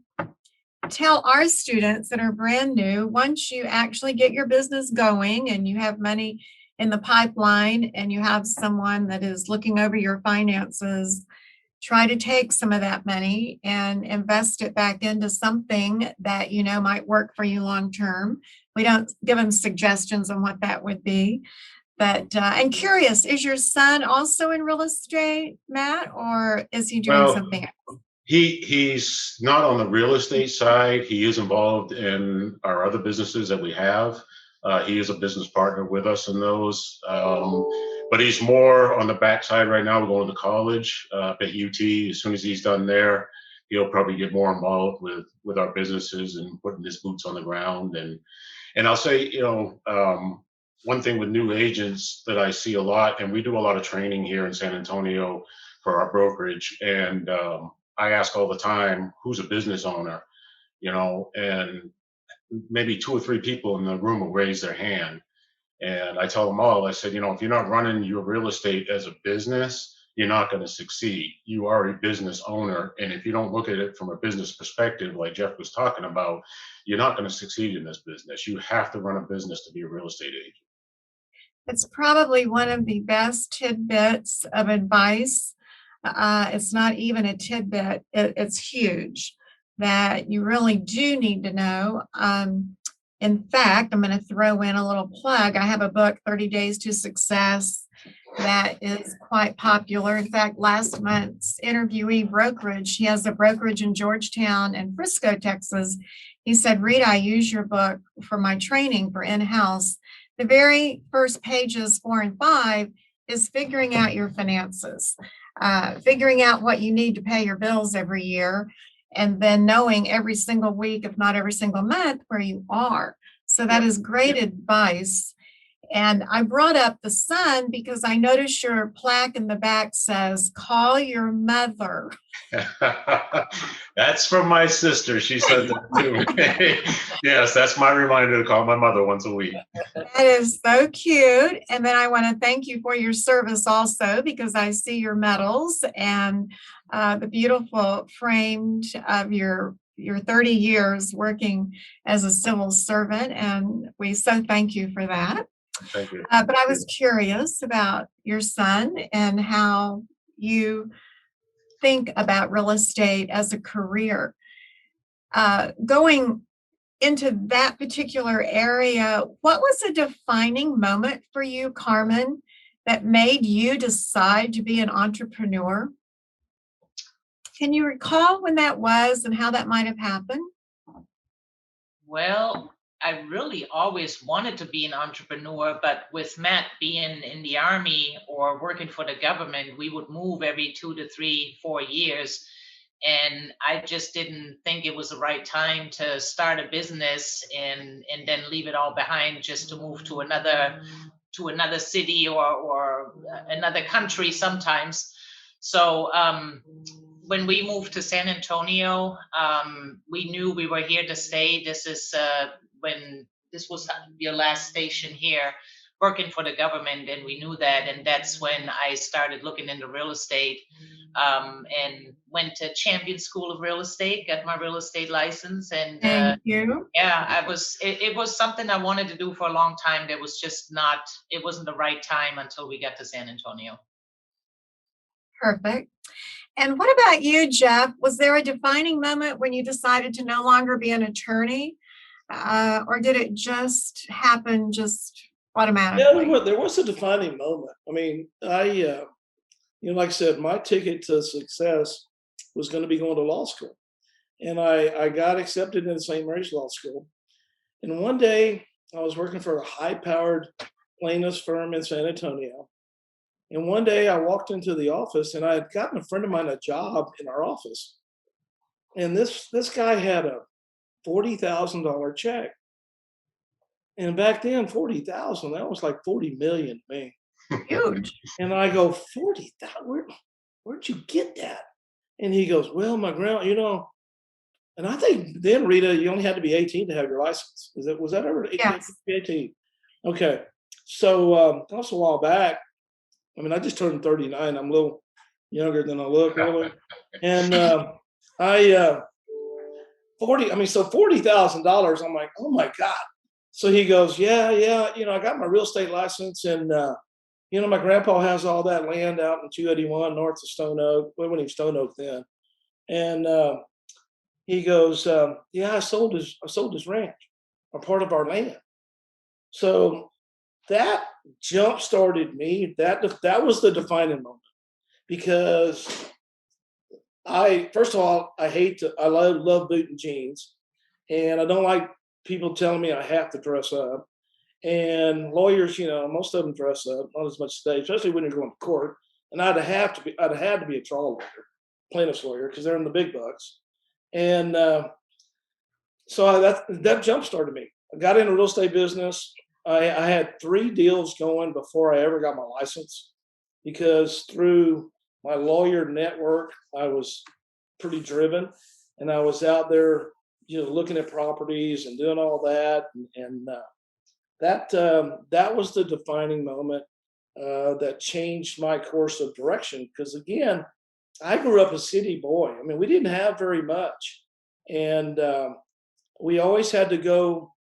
S1: tell our students that are brand new, once you actually get your business going and you have money in the pipeline and you have someone that is looking over your finances, try to take some of that money and invest it back into something that might work for you long term. We don't give them suggestions on what that would be. But I'm curious, is your son also in real estate, Matt, or is he doing something else?
S4: He's not on the real estate side. He is involved in our other businesses that we have. He is a business partner with us in those. But he's more on the backside right now. We're going to college at UT. As soon as he's done there, he'll probably get more involved with our businesses and putting his boots on the ground. And I'll say, one thing with new agents that I see a lot, and we do a lot of training here in San Antonio for our brokerage, and I ask all the time, who's a business owner? And maybe 2 or 3 people in the room will raise their hand. And I tell them all, I said, if you're not running your real estate as a business, you're not going to succeed. You are a business owner. And if you don't look at it from a business perspective, like Jeff was talking about, you're not going to succeed in this business. You have to run a business to be a real estate agent.
S1: It's probably one of the best tidbits of advice. It's not even a tidbit, it's huge, that you really do need to know. In fact, I'm going to throw in a little plug. I have a book, 30 Days to Success, that is quite popular. In fact, last month's interviewee brokerage, he has a brokerage in Georgetown and Frisco, Texas. He said, Rita, I use your book for my training for in-house. The very first pages 4 and 5 is figuring out your finances, figuring out what you need to pay your bills every year, and then knowing every single week, if not every single month, where you are. So that is great advice. And I brought up the son because I noticed your plaque in the back says, call your mother.
S4: That's from my sister. She said that to me. Yes, that's my reminder to call my mother once a week.
S1: That is so cute. And then I want to thank you for your service also, because I see your medals and the beautiful framed of your 30 years working as a civil servant. And we so thank you for that.
S4: Thank you.
S1: But I was curious about your son and how you think about real estate as a career. Going into that particular area, what was a defining moment for you, Carmen, that made you decide to be an entrepreneur? Can you recall when that was and how that might have happened?
S3: Well, I really always wanted to be an entrepreneur, but with Matt being in the Army or working for the government, we would move every 2 to 3, 4 years. And I just didn't think it was the right time to start a business and then leave it all behind just to move to another city or another country sometimes. So when we moved to San Antonio, we knew we were here to stay. This is when this was your last station here, working for the government, and we knew that. And that's when I started looking into real estate, and went to Champion School of Real Estate, got my real estate license. And
S1: Thank you.
S3: yeah, it was something I wanted to do for a long time. That was just it wasn't the right time until we got to San Antonio.
S1: Perfect. And what about you, Jeff? Was there a defining moment when you decided to no longer be an attorney? Or did it just happen just automatically?
S2: Yeah, there was a defining moment. I mean, like I said, my ticket to success was going to be going to law school. And I got accepted in St. Mary's Law School. And one day I was working for a high-powered plaintiffs firm in San Antonio. And one day I walked into the office and I had gotten a friend of mine a job in our office. And this guy had a $40,000 check. And back then, 40,000, that was like 40 million to me.
S1: Huge.
S2: And I go, 40,000, where'd you get that? And he goes, well, my grandma, And I think then, Rita, you only had to be 18 to have your license. Was that ever 18?
S1: Yes.
S2: 18. Okay. So that was a while back. I mean, I just turned 39. I'm a little younger than I look, really. And I 40. I mean, so $40,000. I'm like, oh my God. So he goes, yeah. I got my real estate license, and my grandpa has all that land out in 281 north of Stone Oak. Well, when he was Stone Oak then, and he goes, yeah, I sold his ranch, or part of our land. So that jump started me. That was the defining moment, because first of all, I love booting jeans, and I don't like people telling me I have to dress up. And lawyers, most of them dress up, not as much today, especially when you're going to court. And I'd have had to be a trial lawyer, plaintiff's lawyer, because they're in the big bucks. And so that jump started me. I got into real estate business. I had 3 deals going before I ever got my license, because through my lawyer network, I was pretty driven, and I was out there, looking at properties and doing all that. And that was the defining moment that changed my course of direction. Because again, I grew up a city boy. I mean, we didn't have very much, and we always had to go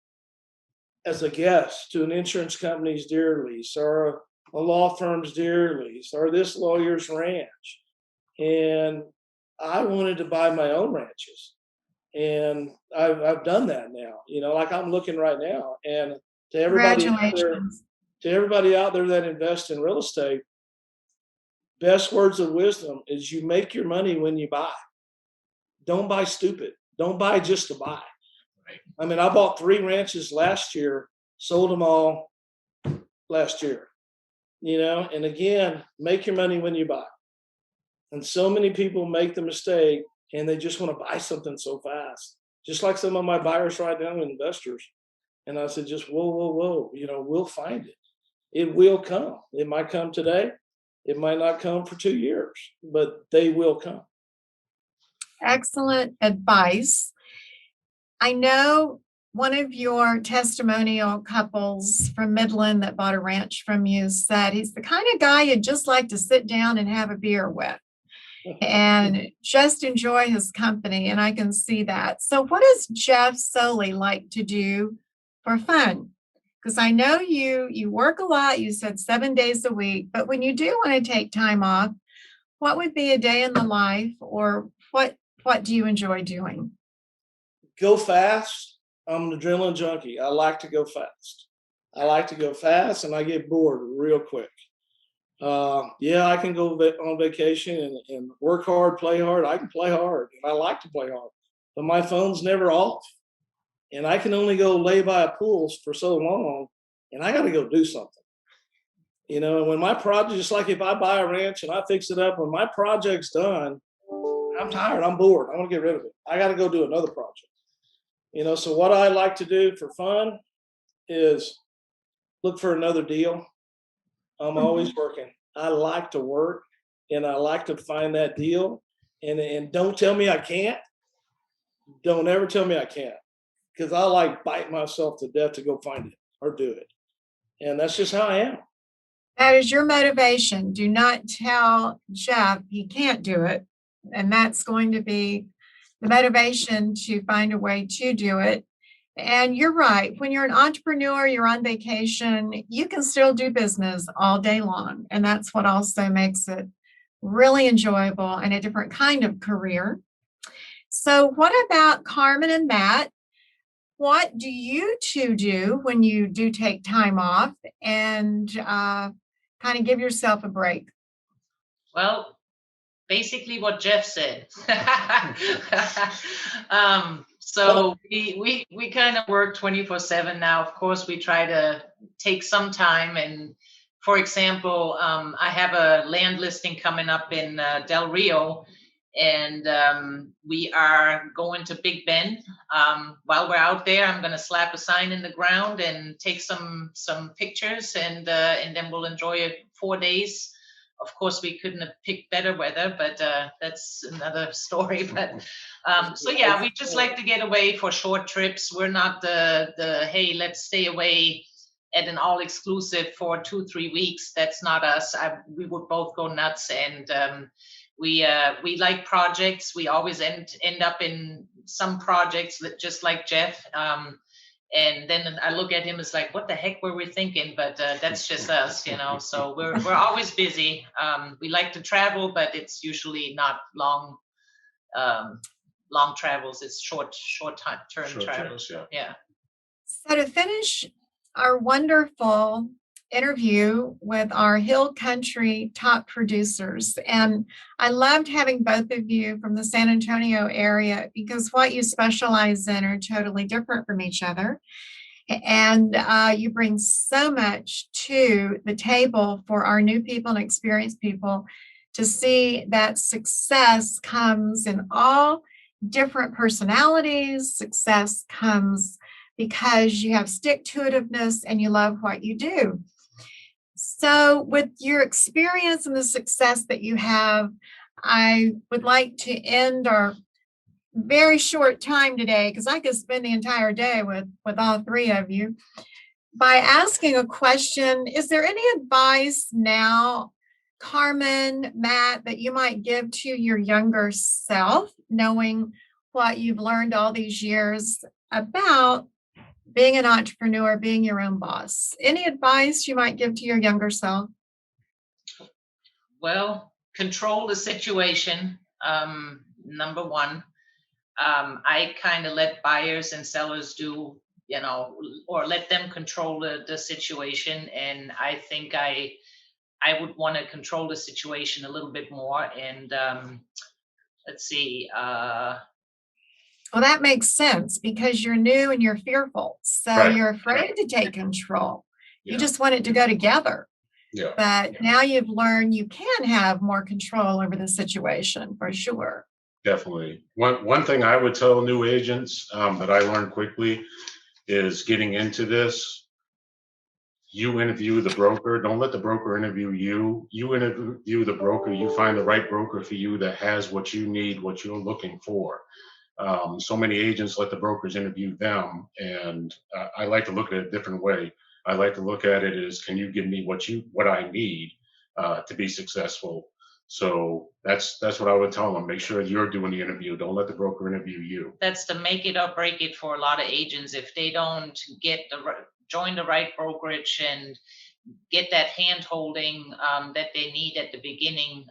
S2: as a guest to an insurance company's deer lease, or a law firm's deer lease, or this lawyer's ranch. And I wanted to buy my own ranches, and I've done that now. Like I'm looking right now, and to everybody out there that invests in real estate, best words of wisdom is you make your money when you buy. Don't buy stupid. Don't buy just to buy.
S4: Right.
S2: I mean, I bought 3 ranches last year, sold them all last year. And again, make your money when you buy. And so many people make the mistake, and they just want to buy something so fast. Just like some of my buyers right now, investors. And I said, just whoa. We'll find it. It will come. It might come today. It might not come for 2 years, but they will come.
S1: Excellent advice. I know one of your testimonial couples from Midland that bought a ranch from you said he's the kind of guy you'd just like to sit down and have a beer with and just enjoy his company. And I can see that. So what does Jeff Soele like to do for fun? Because I know you work a lot. You said 7 days a week, but when you do want to take time off, what would be a day in the life, or what do you enjoy doing?
S2: Go fast. I'm an adrenaline junkie. I like to go fast. And I get bored real quick. I can go on vacation and work hard, play hard. I can play hard, and I like to play hard, but my phone's never off. And I can only go lay by a pool for so long, and I got to go do something. And when my project, just like if I buy a ranch and I fix it up, when my project's done, I'm tired, I'm bored, I want to get rid of it. I got to go do another project. So what I like to do for fun is look for another deal. I'm always working. I like to work, and I like to find that deal. And don't tell me I can't. Don't ever tell me I can't, because I like bite myself to death to go find it or do it. And that's just how I am.
S1: That is your motivation. Do not tell Jeff he can't do it. And that's going to be the motivation to find a way to do it. And you're right. When you're an entrepreneur, you're on vacation, you can still do business all day long. And that's what also makes it really enjoyable and a different kind of career. So what about Carmen and Matt? What do you two do when you do take time off and kind of give yourself a break?
S3: Well, basically what Jeff said. So we kind of work 24/7 now. Of course, we try to take some time. And for example, I have a land listing coming up in Del Rio, and we are going to Big Bend. While we're out there, I'm going to slap a sign in the ground and take some pictures, and then we'll enjoy it 4 days Of course, we couldn't have picked better weather, but that's another story. But so yeah, we just like to get away for short trips. We're not the hey, let's stay away at an all-exclusive for 2-3 weeks. That's not us. We would both go nuts. And we like projects. We always end up in some projects that just like Jeff. And then I look at him as like, what the heck were we thinking? But that's just us, you know. So we're always busy. We like to travel, but it's usually not long travels. It's short term travels. Yeah.
S1: So to finish our wonderful interview with our Hill Country top producers, and I loved having both of you from the San Antonio area because what you specialize in are totally different from each other, and you bring so much to the table for our new people and experienced people to see that success comes in all different personalities. Success comes because you have stick-to-itiveness and you love what you do. So with your experience and the success that you have, I would like to end our very short time today, because I could spend the entire day with all three of you, by asking a question. Is there any advice now, Carmen, Matt, that you might give to your younger self, knowing what you've learned all these years about being an entrepreneur, being your own boss? Any advice you might give to your younger self?
S3: Well, control the situation, number one. I kind of let buyers and sellers do, you know, or let them control the situation. And I think I would want to control the situation a little bit more. And let's see.
S1: Well, that makes sense because you're new and you're fearful. So
S4: Right.
S1: You're afraid to take control.
S4: Yeah.
S1: You just want it to go together.
S4: Yeah.
S1: But now you've learned you can have more control over the situation for sure.
S4: Definitely. One thing I would tell new agents that I learned quickly is getting into this. You interview the broker. Don't let the broker interview you. You interview the broker. You find the right broker for you that has what you need, what you're looking for. So many agents let the brokers interview them, and I like to look at it a different way. I like to look at it as, can you give me what I need to be successful? So that's what I would tell them. Make sure you're doing the interview. Don't let the broker interview you.
S3: That's the make it or break it for a lot of agents. If they don't join the right brokerage and get that hand holding that they need at the beginning,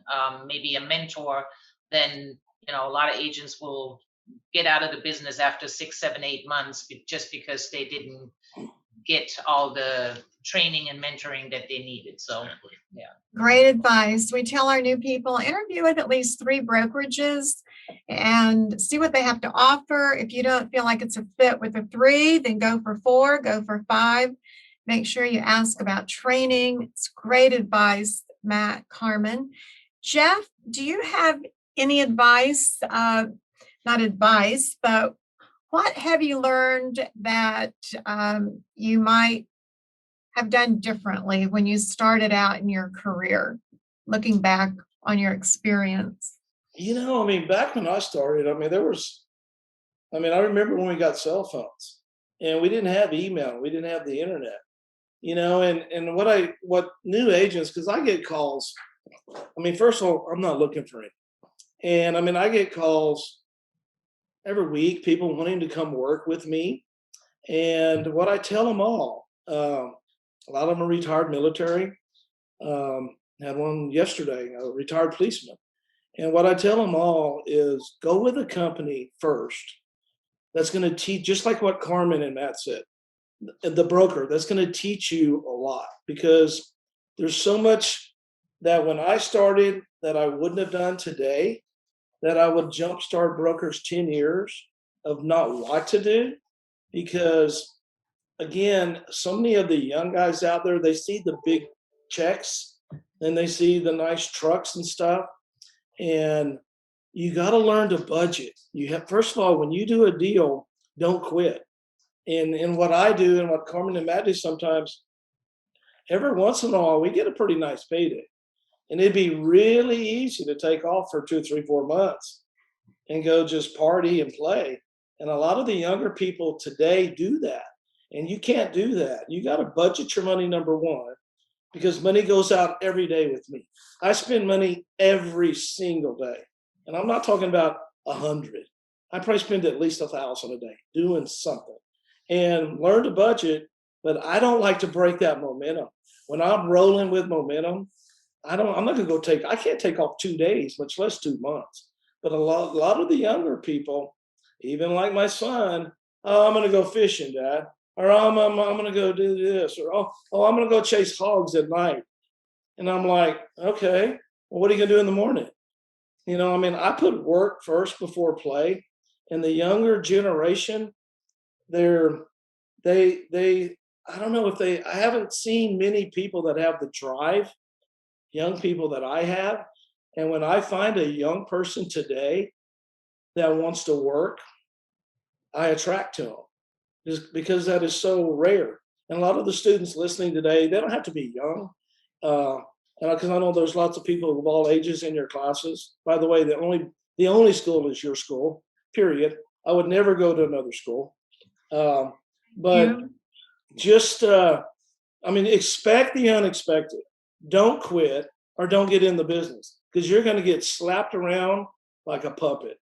S3: maybe a mentor, then a lot of agents will get out of the business after 6, 7, 8 months just because they didn't get all the training and mentoring that they needed. So yeah.
S1: Great advice. We tell our new people, interview with at least 3 brokerages and see what they have to offer. If you don't feel like it's a fit with the 3, then go for 4, go for 5. Make sure you ask about training. It's great advice, Matt, Carmen. Jeff, do you have any advice? Not advice, but what have you learned that you might have done differently when you started out in your career, looking back on your experience?
S2: Back when I started, I remember when we got cell phones and we didn't have email, we didn't have the internet, and what new agents, because I get calls, first of all, I'm not looking for it. And I get calls every week, people wanting to come work with me. And what I tell them all, a lot of them are retired military. Had one yesterday, a retired policeman. And what I tell them all is go with a company first that's going to teach, just like what Carmen and Matt said, the broker, that's going to teach you a lot, because there's so much that when I started that I wouldn't have done today, that I would jumpstart brokers 10 years of not what to do. Because again, so many of the young guys out there, they see the big checks and they see the nice trucks and stuff. And you got to learn to budget. First of all, when you do a deal, don't quit. And what I do and what Carmen and Matt do sometimes, every once in a while, we get a pretty nice payday. And it'd be really easy to take off for 2, 3, 4 months and go just party and play. And a lot of the younger people today do that. And you can't do that. You got to budget your money, number one, because money goes out every day with me. I spend money every single day. And I'm not talking about 100. I probably spend at least 1,000 a day doing something. And learn to budget, but I don't like to break that momentum. When I'm rolling with momentum, I'm not gonna I can't take off 2 days, much less 2 months. But a lot of the younger people, even like my son, oh, I'm gonna go fishing, Dad, or I'm gonna go do this, or I'm gonna go chase hogs at night. And I'm like, okay, well, what are you gonna do in the morning? I put work first before play. And the younger generation, I don't know I haven't seen many people that have the drive, young people that I have. And when I find a young person today that wants to work, I attract to them just because that is so rare. And a lot of the students listening today, they don't have to be young. Because I know there's lots of people of all ages in your classes. By the way, the only school is your school, period. I would never go to another school. But just, expect the unexpected. Don't quit or don't get in the business, because you're going to get slapped around like a puppet.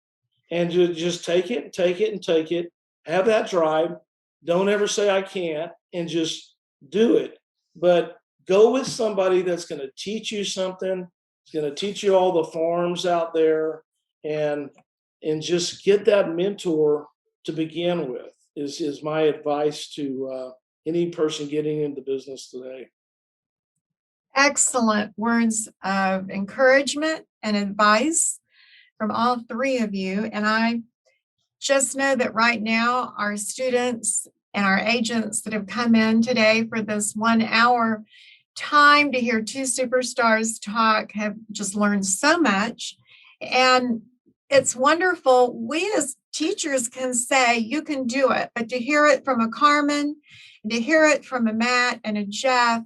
S2: And you just take it and take it and take it. Have that drive. Don't ever say I can't, and just do it. But go with somebody that's going to teach you something. It's going to teach you all the forms out there, and just get that mentor to begin with is my advice to any person getting into business today.
S1: Excellent words of encouragement and advice from all three of you. And I just know that right now our students and our agents that have come in today for this 1 hour time to hear two superstars talk have just learned so much. And it's wonderful. We as teachers can say, you can do it, but to hear it from a Carmen, and to hear it from a Matt and a Jeff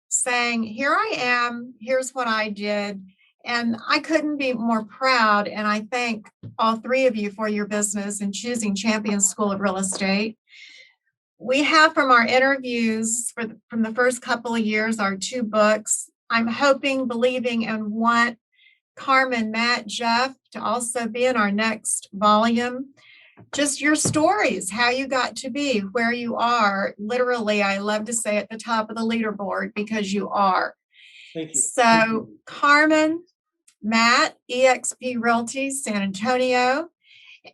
S1: saying, here I am, here's what I did. And I couldn't be more proud. And I thank all three of you for your business and choosing Champion School of Real Estate. We have from our interviews from the first couple of years, our 2 books. I'm hoping, believing, and want Carmen, Matt, Jeff to also be in our next volume. Just your stories, how you got to be where you are. Literally, I love to say at the top of the leaderboard, because you are.
S2: Thank you.
S1: So, Carmen, Matt, EXP Realty, San Antonio,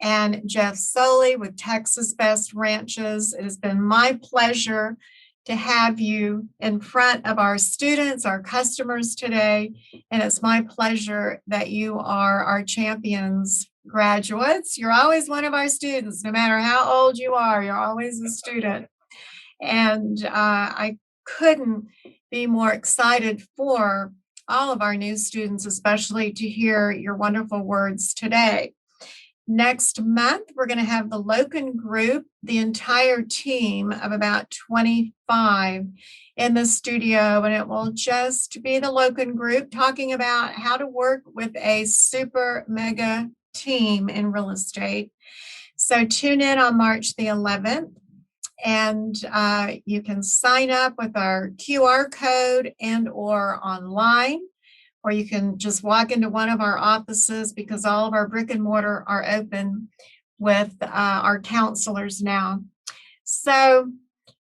S1: and Jeff Soele with Texas Best Ranches. It has been my pleasure to have you in front of our students, our customers today. And it's my pleasure that you are our Champions graduates. You're always one of our students, no matter how old you are, you're always a student. And I couldn't be more excited for all of our new students, especially to hear your wonderful words today. Next month, we're going to have the Loken group, the entire team of about 25 in the studio, and it will just be the Loken group talking about how to work with a super mega team in real estate. So tune in on March the 11th, and you can sign up with our QR code and or online, or you can just walk into one of our offices, because all of our brick and mortar are open with our counselors now. So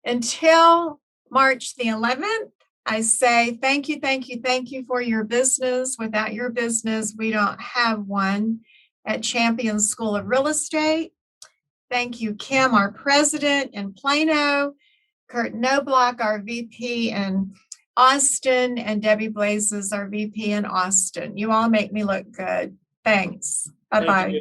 S1: until March the 11th, I say thank you, thank you, thank you for your business. Without your business, we don't have one at Champion School of Real Estate. Thank you, Kim, our president in Plano, Kurt Knobloch, our VP in Austin, and Debbie Blazes, our VP in Austin. You all make me look good. Thanks. Bye-bye.